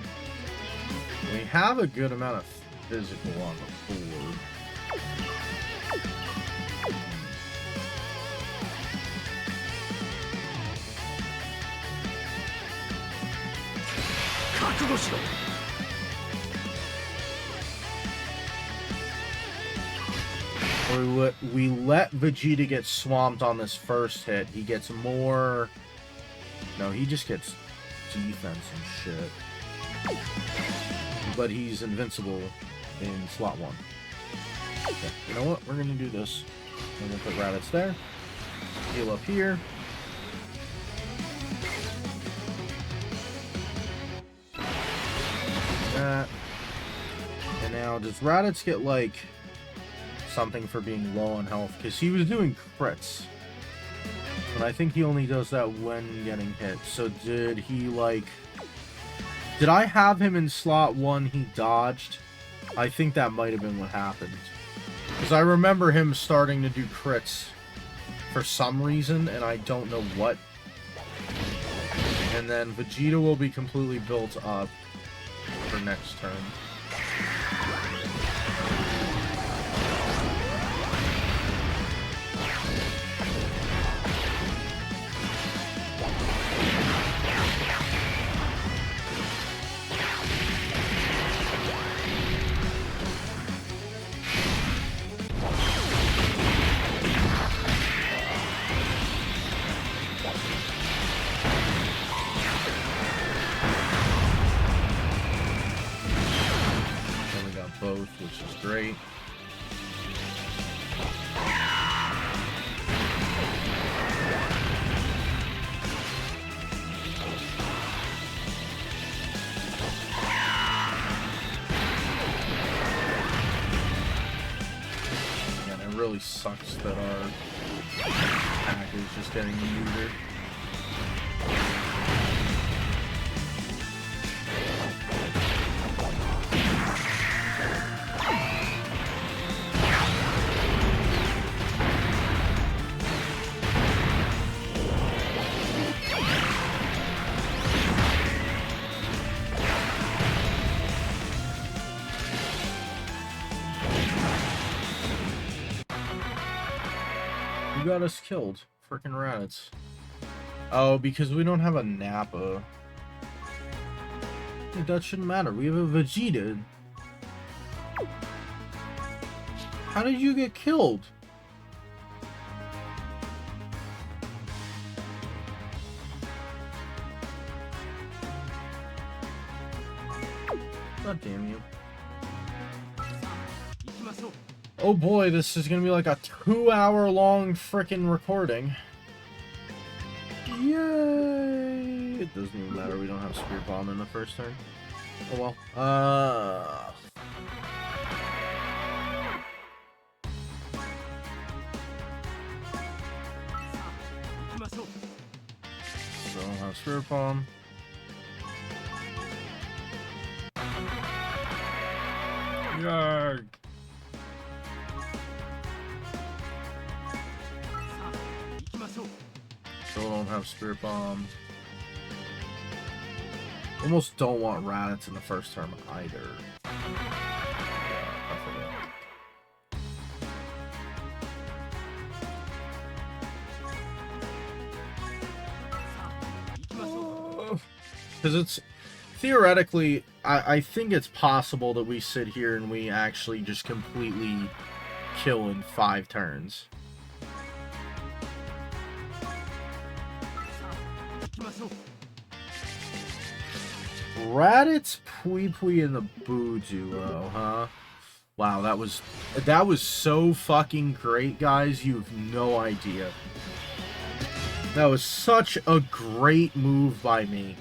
We have a good amount of physical on the board. We let Vegeta get swamped on this first hit. He gets more... No, he just gets defense and shit. But he's invincible in slot 1. Okay, you know what? We're going to do this. We're going to put Raditz there. Heal up here. That. And now, does Raditz get, like... something for being low on health, because he was doing crits, but I think he only does that when getting hit. So did he, like, did I have him in slot 1, he dodged? I think that might have been what happened, because I remember him starting to do crits for some reason, and I don't know what. And then Vegeta will be completely built up for next turn. Both, which is great. And it really sucks that our attack is just getting neutered. You got us killed. Frickin' rats. Oh, because we don't have a Nappa. That shouldn't matter. We have a Vegeta. How did you get killed? God damn you. Oh boy, this is gonna be like a 2-hour-long frickin' recording. Yay! It doesn't even matter, we don't have Spear Bomb in the first turn. Oh well. So I don't have Spirit Bomb. Yarg! Still don't have Spirit Bomb. Almost don't want Raditz in the first turn either. Yeah, because it's theoretically, I think it's possible that we sit here and we actually just completely kill in 5 turns. Raditz, Pui Pui, and the Boo duo, huh? Wow, that was so fucking great, guys. You have no idea. That was such a great move by me.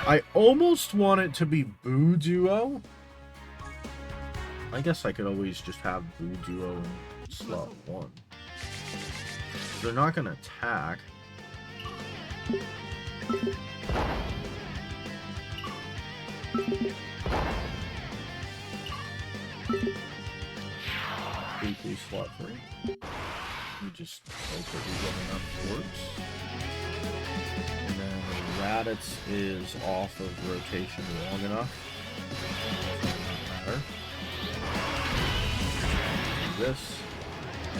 I almost want it to be Boo duo. I guess I could always just have Boo duo in slot 1. They're not gonna attack. Weekly slot 3. We just hope that we get enough orbs. And then Raditz is off of rotation long enough. Doesn't matter. Do this.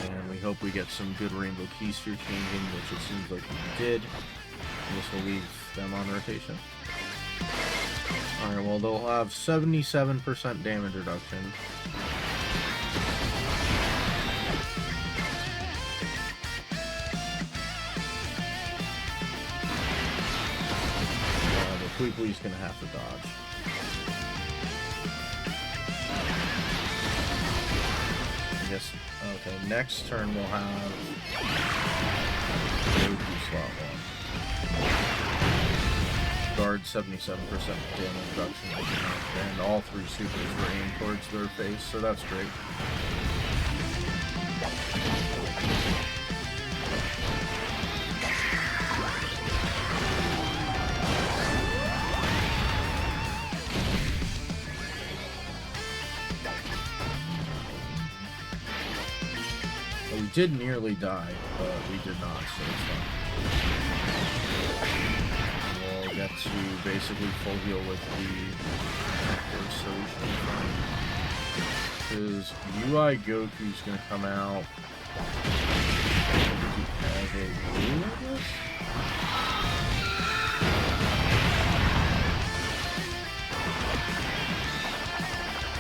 And we hope we get some good Rainbow Key Sphere changing, which it seems like we did. And this will leave them on rotation. Alright, well, they'll have 77% damage reduction. The Pui Pui's gonna have to dodge. I guess, okay, next turn we'll have Goku slot 1. Guard 77% damage reduction, and all 3 supers were aimed towards their face, so that's great. did nearly die, but we did not, so it's fine. We'll get to basically full heal with the nectar, so we should be fine. Because UI Goku's gonna come out. Does he have a blue, I guess?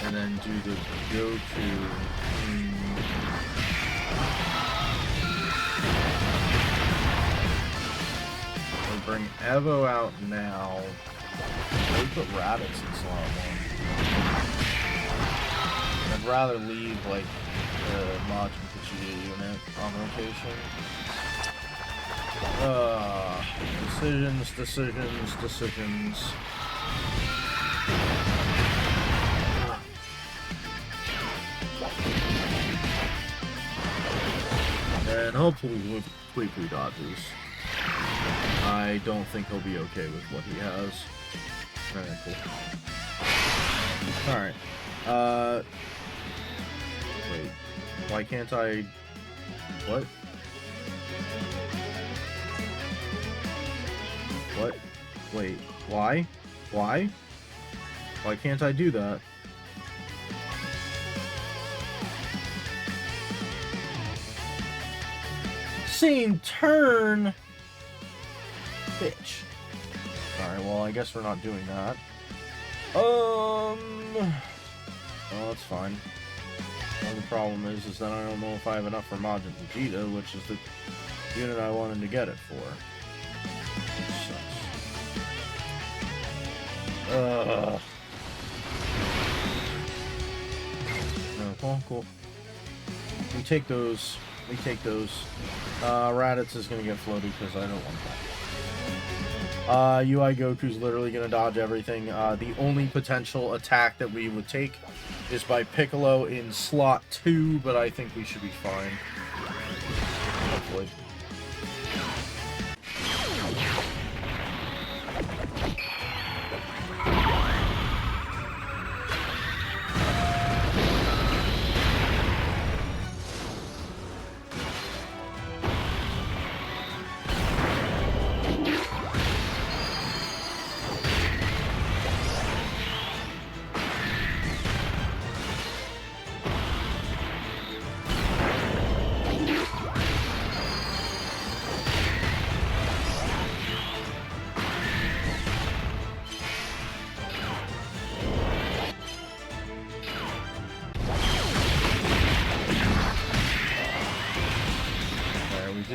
And then do the Goku. We'll bring Evo out now. We'll put Raditz in slot 1. I'd rather leave like the Majin Vegeta unit on rotation. Decisions. And hopefully with quickly dodges. I don't think he'll be okay with what he has. Alright, cool. Alright. Wait. Why can't I... What? What? Wait. Why? Why? Why can't I do that? Same turn! Bitch. Alright, well, I guess we're not doing that. Well, that's fine. The only problem is that I don't know if I have enough for Majin Vegeta, which is the unit I wanted to get it for. Sucks. No, well, cool. We take those. Raditz is gonna get floated because I don't want that. UI Goku's literally gonna dodge everything. The only potential attack that we would take is by Piccolo in slot 2, but I think we should be fine. Hopefully.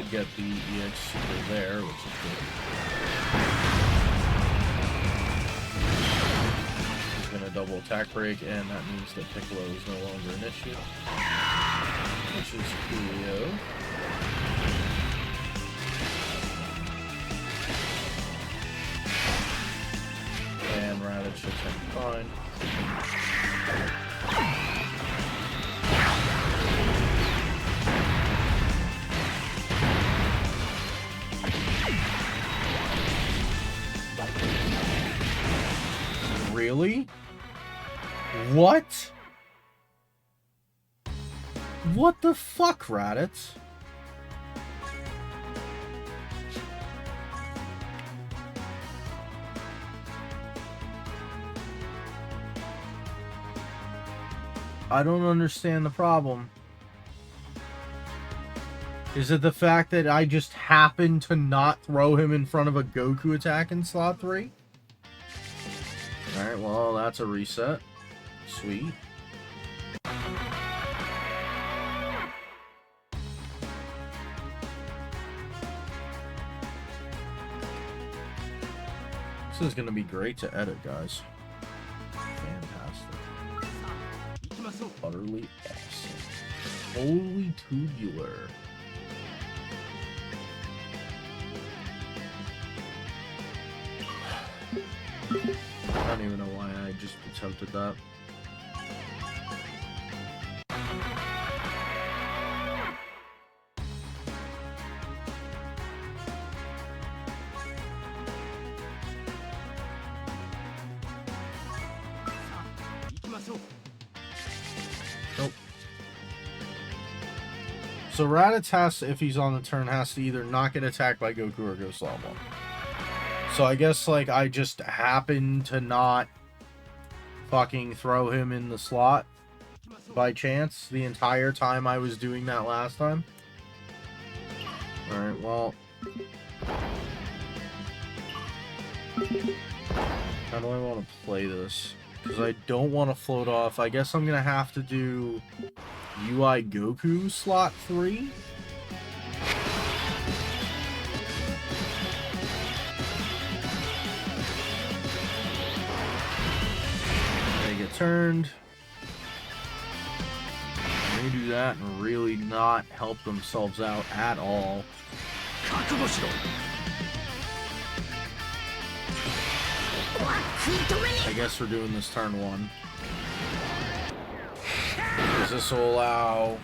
Get the EX Super there, which is good. He's gonna double attack break, and that means that Piccolo is no longer an issue, which is coolio. And Raditz should take fine. Really? What? What the fuck, Raditz? I don't understand the problem. Is it the fact that I just happened to not throw him in front of a Goku attack in slot 3? Alright, well, that's a reset. Sweet. This is gonna be great to edit, guys. Fantastic. Utterly awesome. Holy tubular. I don't even know why I just attempted that. Nope. So Raditz, if he's on the turn, has to either not get attacked by Goku or go slot 1. So I guess, like, I just happen to not fucking throw him in the slot by chance the entire time I was doing that last time. Alright, well... how do I want to play this? Because I don't want to float off. I guess I'm going to have to do UI Goku slot 3. They get turned. They do that and really not help themselves out at all. I guess we're doing this turn 1. Because this will allow...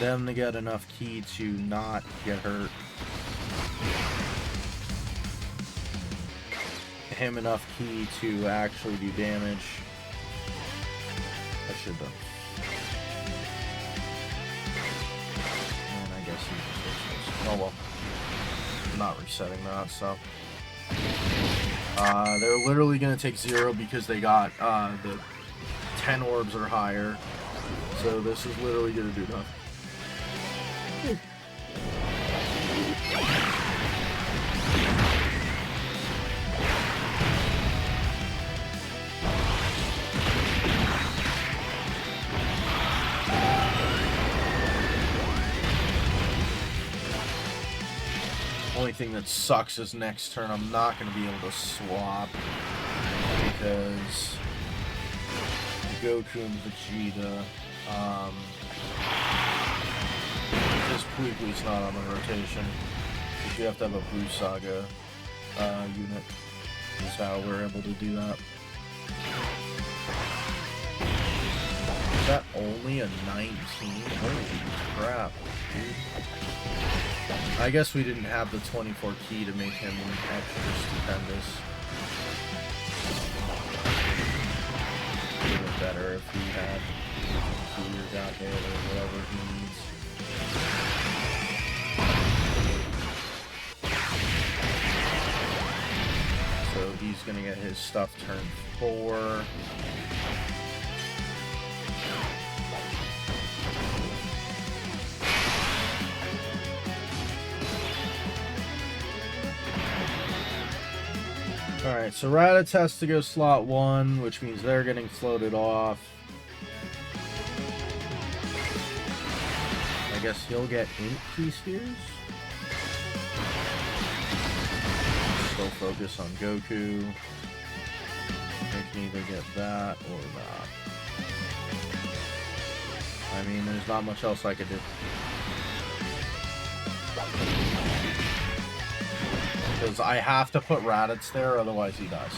them to get enough ki to not get hurt. Him enough ki to actually do damage. I should have done. And I guess he just... oh well. I'm not resetting that, so... they're literally gonna take 0 because they got the 10 orbs or higher. So this is literally gonna do nothing. Only thing that sucks is next turn I'm not going to be able to swap because Goku and Vegeta, this Quickly's not on the rotation because you have to have a Blue Saga unit. Is how we're able to do that. Is that only a 19? Holy crap, dude. I guess we didn't have the 24 ki to make him extra stupendous. It would have been better if he had Cooler got hit or whatever he needs. So he's gonna get his stuff turn 4. Alright, so Raditz has to go slot 1, which means they're getting floated off. I guess he'll get 8 key spheres. Still focus on Goku. They can either get that or that. I mean, there's not much else I could do. Because I have to put Raditz there, otherwise he dies.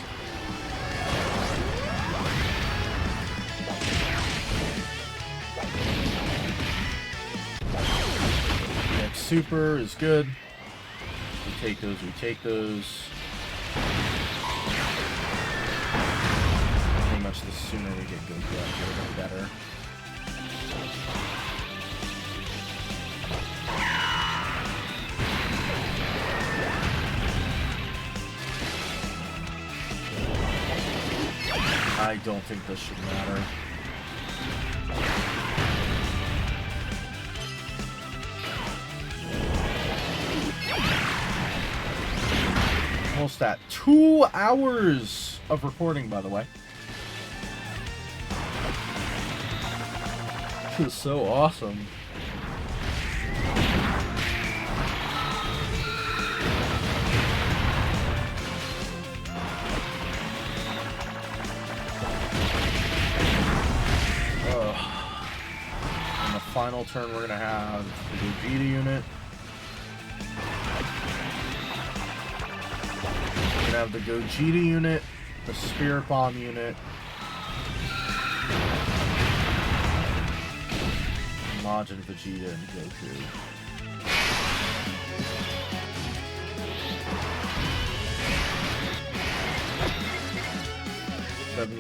Next super is good. We take those, we take those. Pretty much the sooner we get Goku out here, the better. I don't think this should matter. Almost at 2 hours of recording, by the way. This is so awesome. Final turn, we're gonna have the Vegeta unit. We're gonna have the Gogeta unit, the Spirit Bomb unit, Majin Vegeta, and Goku.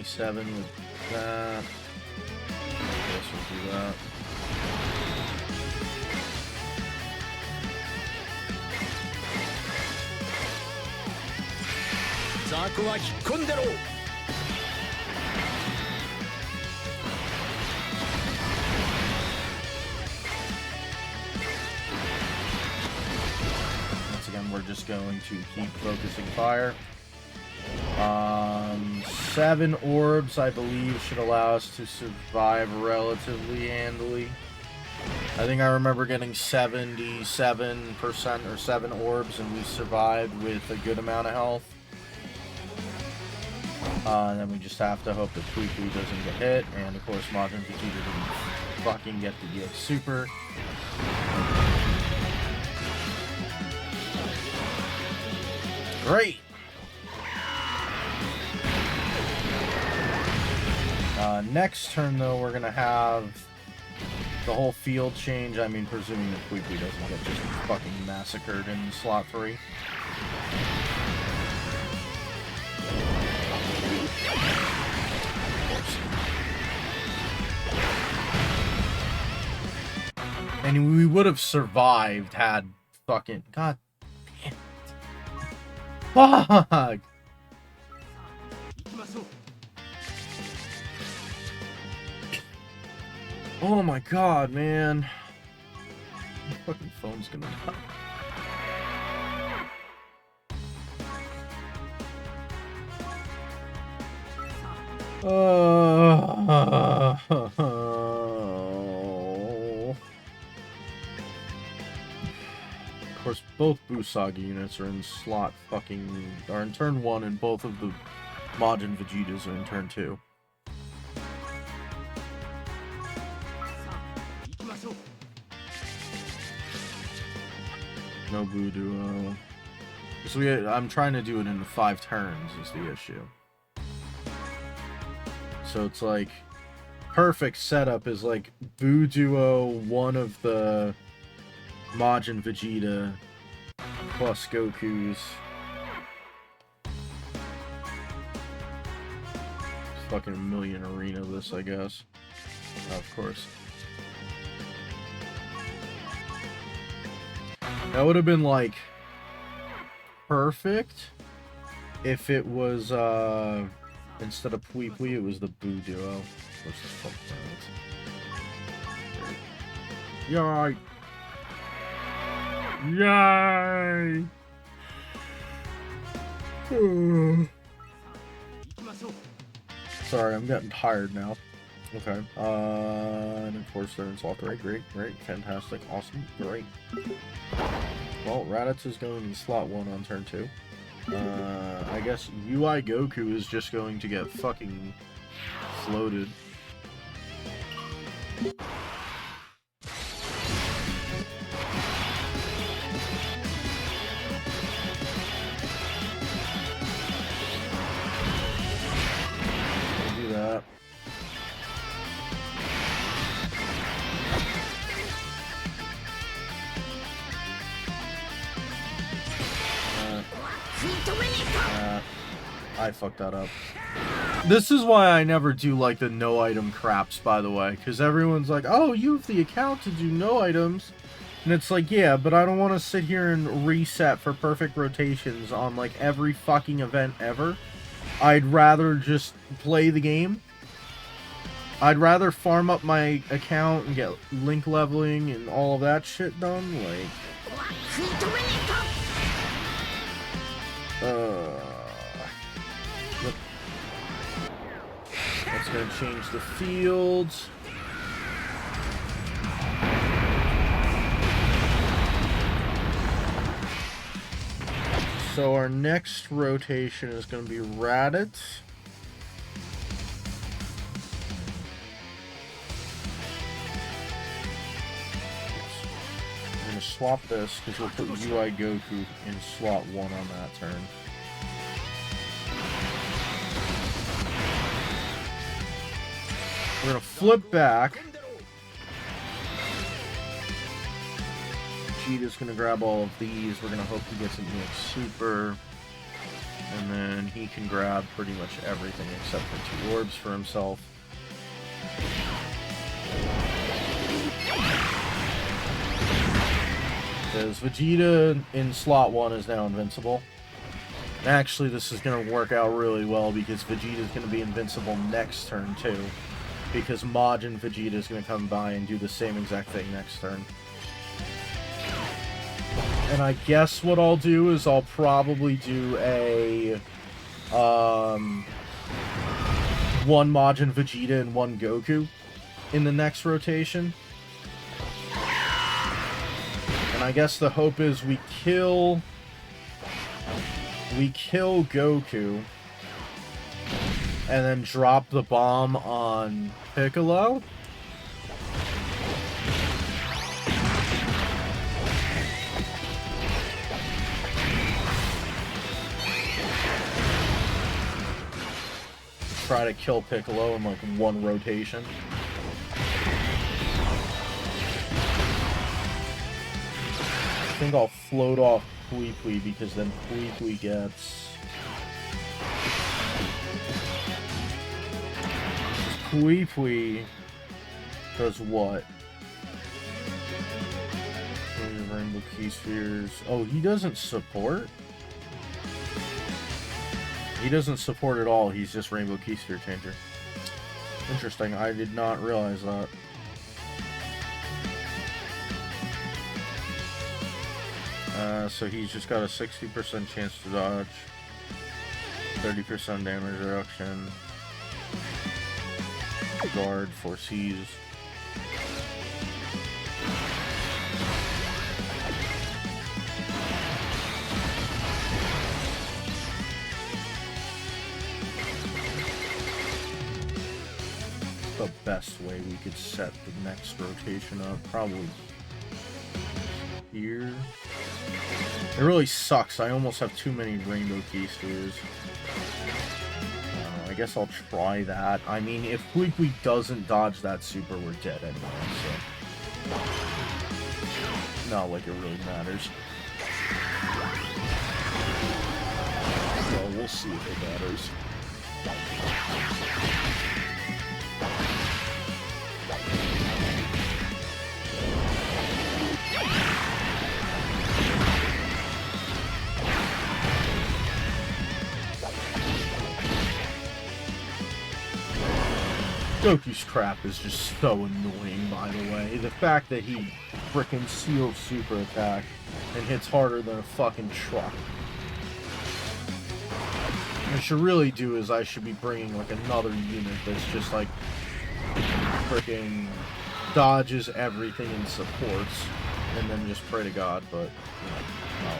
77 with that. I guess we'll do that. Once again, we're just going to keep focusing fire. 7 orbs, I believe, should allow us to survive relatively handily. I think I remember getting 77% or 7 orbs, and we survived with a good amount of health. And then we just have to hope that Pui-Pui doesn't get hit, and of course Majin Vegeta didn't fucking get the EX Super. Great! Next turn, though, we're gonna have the whole field change. I mean, presuming that Pui-Pui doesn't get just fucking massacred in slot 3. And we would have survived had fucking... God damn it. Fuck! Oh my god, man. My fucking phone's gonna die. Of course, both Busagi units are in slot fucking... are in turn 1, and both of the Majin Vegetas are in turn 2. No Buu Duo. So I'm trying to do it in 5 turns is the issue. So it's like perfect setup is like Buu Duo one of the Majin Vegeta plus Goku's. Fucking a million arena of this, I guess. Of course. That would have been like perfect if it was instead of Pui-Pui it was the Buu Duo. Which is fuck that. Yay! Yay! Sorry, I'm getting tired now. Okay. And of course they're in slot 3. Great, fantastic, awesome, great. Well, Raditz is going in slot 1 on turn 2. I guess UI Goku is just going to get fucking floated. I'll do that. I fucked that up. This is why I never do like the no item craps, by the way, because everyone's like, oh, you have the account to do no items, and it's like, yeah, but I don't want to sit here and reset for perfect rotations on like every fucking event ever. I'd rather just play the game. I'd rather farm up my account and get link leveling and all of that shit done, like... That's gonna change the fields. So our next rotation is gonna be Raditz. I'm gonna swap this because we'll put UI Goku in slot 1 on that turn. We're gonna flip back. Vegeta's gonna grab all of these. We're gonna hope he gets an EX Super. And then he can grab pretty much everything except for 2 orbs for himself. Because Vegeta in slot 1 is now invincible. Actually, this is going to work out really well because Vegeta is going to be invincible next turn too. Because Majin Vegeta is going to come by and do the same exact thing next turn. And I guess what I'll do is I'll probably do a... 1 Majin Vegeta and 1 Goku in the next rotation. And I guess the hope is we kill Goku and then drop the bomb on Piccolo. Try to kill Piccolo in like 1 rotation. I think I'll float off Pui Pui because then Pui Pui gets... Pui Pui does what? Rainbow Key Spheres. Oh, he doesn't support? He doesn't support at all. He's just Rainbow Key Sphere Changer. Interesting. I did not realize that. So he's just got a 60% chance to dodge, 30% damage reduction, guard, foresees. The best way we could set the next rotation up, probably here. It really sucks. I almost have too many Rainbow Key Spheres. I guess I'll try that. I mean, if Pui Pui doesn't dodge that super, we're dead anyway, so... Not like it really matters. Well, we'll see if it matters. Goku's crap is just so annoying, by the way. The fact that he frickin' seals super attack and hits harder than a fucking truck. What I should really do is I should be bringing like another unit that's just like frickin' dodges everything and supports, and then just pray to God, but you know,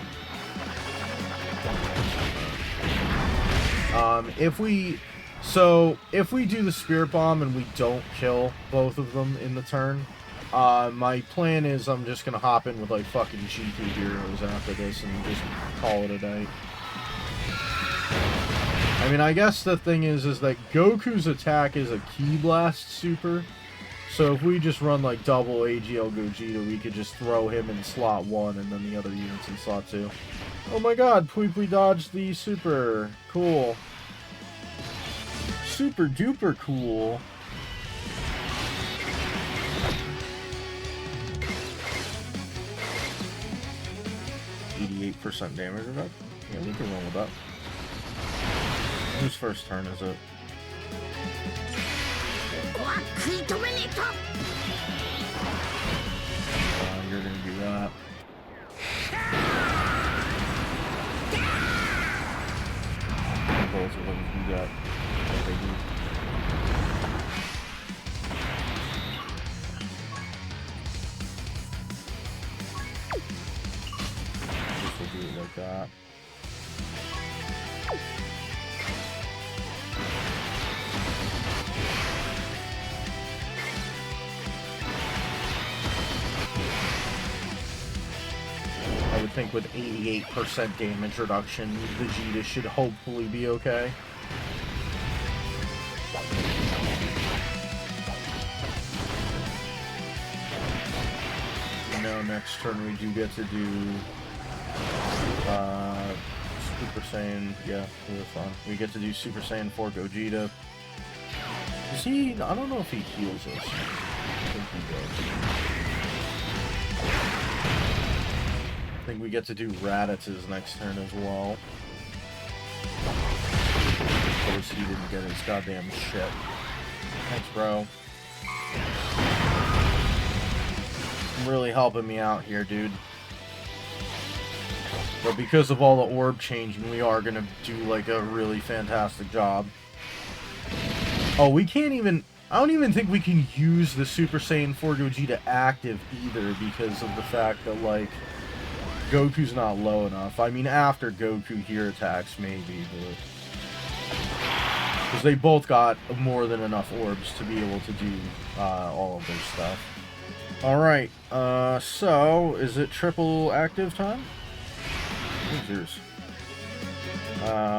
if we do the Spirit Bomb and we don't kill both of them in the turn, my plan is I'm just gonna hop in with like fucking G2 heroes after this and just call it a day. I mean, I guess the thing is that Goku's attack is a Ki Blast super, so if we just run like double AGL Gogeta, we could just throw him in slot 1 and then the other units in slot 2. Oh my god, Pui Pui dodged the super. Cool. Super duper cool. %, damage reduction? Yeah, we can roll with that. Whose first turn is it? You're gonna do that. Both of them do that. They do. This will do it like that. I would think with 88% damage reduction, Vegeta should hopefully be okay. Now next turn we do get to do Super Saiyan, yeah, really fun. We get to do Super Saiyan 4 Gogeta. Is he... I don't know if he heals us. I think he does. I think we get to do Raditz' next turn as well. Of course, he didn't get his goddamn shit. Thanks, bro. Really helping me out here, dude. But because of all the orb changing, we are gonna do like a really fantastic job. Oh, we can't even... I don't even think we can use the Super Saiyan 4 Gogeta active either because of the fact that, like, Goku's not low enough. I mean, after Goku here attacks, maybe, but... Because they both got more than enough orbs to be able to do all of their stuff. Alright, so, is it triple active time? Losers.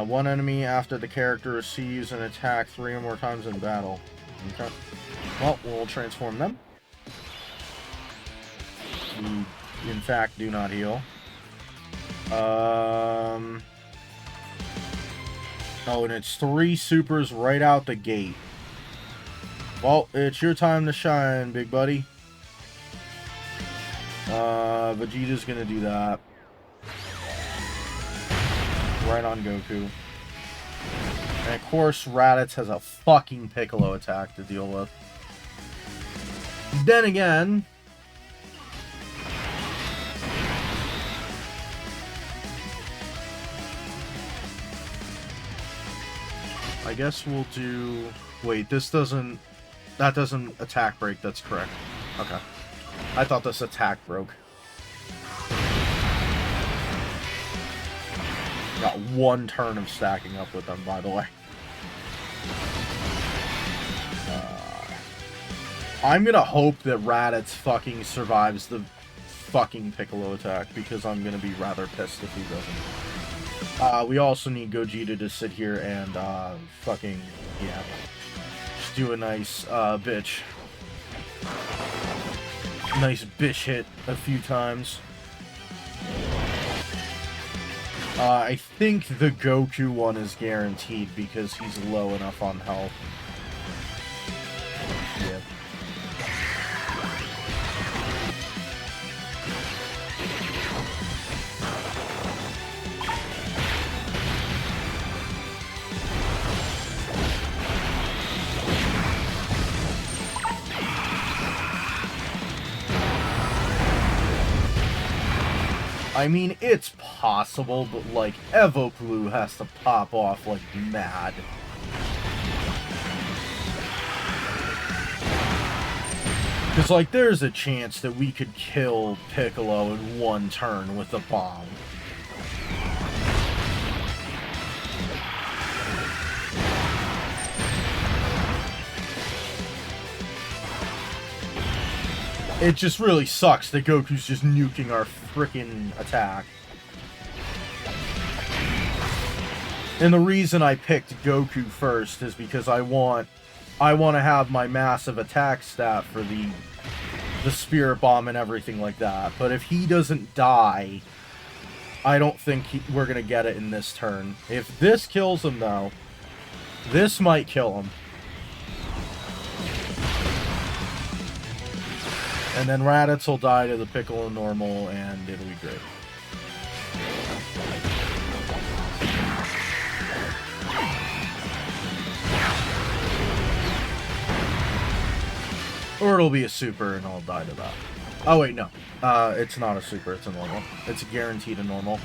One enemy after the character receives an attack 3 or more times in battle. Okay. Well, we'll transform them. We, in fact, do not heal. Oh, and it's 3 supers right out the gate. Well, it's your time to shine, big buddy. Vegeta's gonna do that. Right on Goku. And of course, Raditz has a fucking Piccolo attack to deal with. Then again... I guess we'll do... Wait, this doesn't... That doesn't attack break, that's correct. Okay. I thought this attack broke. Got 1 turn of stacking up with them, by the way. I'm gonna hope that Raditz fucking survives the fucking Piccolo attack, because I'm gonna be rather pissed if he doesn't. We also need Gogeta to sit here and, fucking, yeah. Just do a nice, bitch. Nice bitch hit a few times. I think the Goku one is guaranteed because he's low enough on health. Yeah. I mean, it's possible, but, like, Evo Blue has to pop off like mad. Because, like, there's a chance that we could kill Piccolo in 1 turn with a bomb. It just really sucks that Goku's just nuking our frickin' attack. And the reason I picked Goku first is because I want to have my massive attack stat for the Spirit Bomb and everything like that. But if he doesn't die, I don't think we're going to get it in this turn. If this kills him, though, this might kill him. And then Raditz will die to the Piccolo normal, and it'll be great. Or it'll be a super, and I'll die to that. Oh, wait, no. It's not a super, it's a normal. It's guaranteed a normal.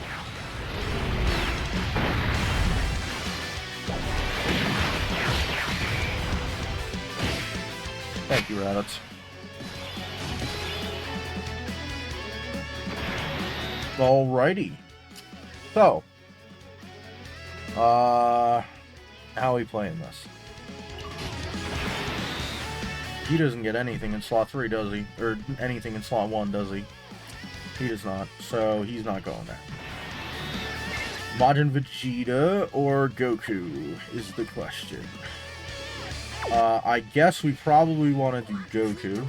Thank you, Raditz. Alrighty. So, how are we playing this? He doesn't get anything in slot 3, does he? Or anything in slot 1, does he? He does not, so he's not going there. Majin Vegeta or Goku is the question. I guess we probably want to do Goku.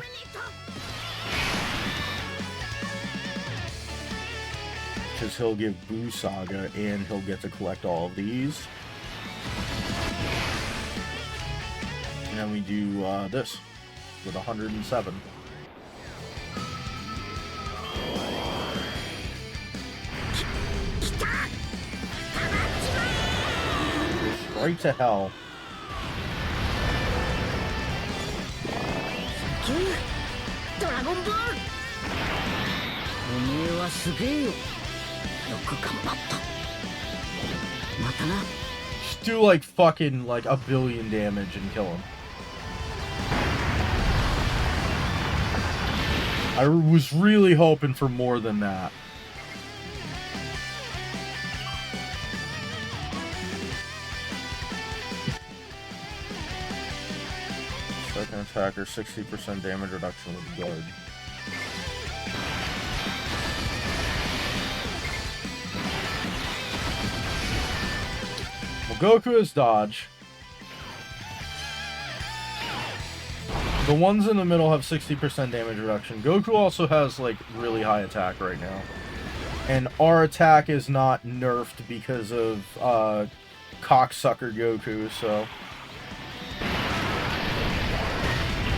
because he'll give Buu Saga, and he'll get to collect all of these. And then we do this with 107. Straight to hell. ドラゴンボールおめえはすげえよよく頑張ったまたな Just do like fucking like a billion damage and kill him. I was really hoping for more than that. Second attacker, 60% damage reduction with guard. Well, Goku is dodge. The ones in the middle have 60% damage reduction. Goku also has, like, really high attack right now. And our attack is not nerfed because of, cocksucker Goku, so...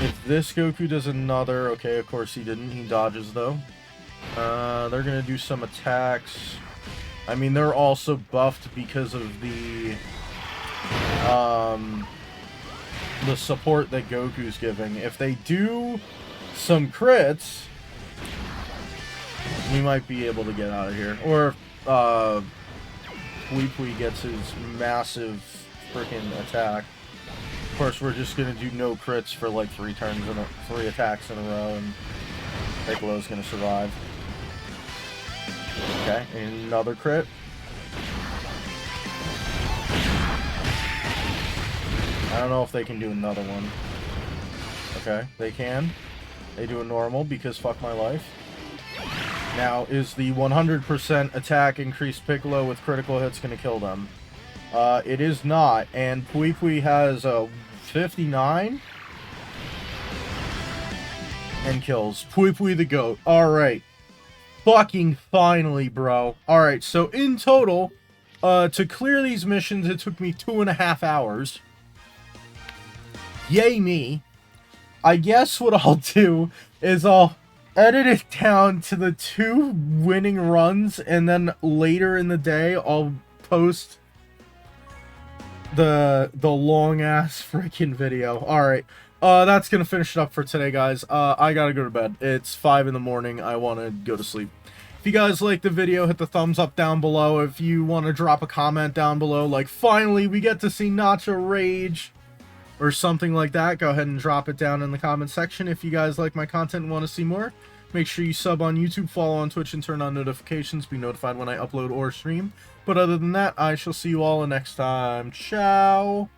If this Goku does another... Okay, of course he didn't. He dodges, though. They're gonna do some attacks. I mean, they're also buffed because of the support that Goku's giving. If they do some crits, we might be able to get out of here. Or if Pui gets his massive freaking attack. Of course, we're just gonna do no crits for like 3 attacks in a row, and Piccolo's gonna survive. Okay, another crit. I don't know if they can do another one. Okay, they can. They do a normal because fuck my life. Now, is the 100% attack increased Piccolo with critical hits going to kill them? It is not, and Pui has a 59 and kills Pui the goat. Alright. Fucking finally, bro. Alright, so in total, to clear these missions, it took me 2.5 hours. Yay me. I guess what I'll do is I'll edit it down to the 2 winning runs, and then later in the day, I'll post the long-ass freaking video. Alright. That's gonna finish it up for today, guys. I gotta go to bed. It's 5 in the morning. I want to go to sleep. If you guys like the video, hit the thumbs up down below. If you want to drop a comment down below, like, finally, we get to see Nacho rage, or something like that, go ahead and drop it down in the comment section. If you guys like my content and want to see more, make sure you sub on YouTube, follow on Twitch, and turn on notifications. Be notified when I upload or stream. But other than that, I shall see you all next time. Ciao!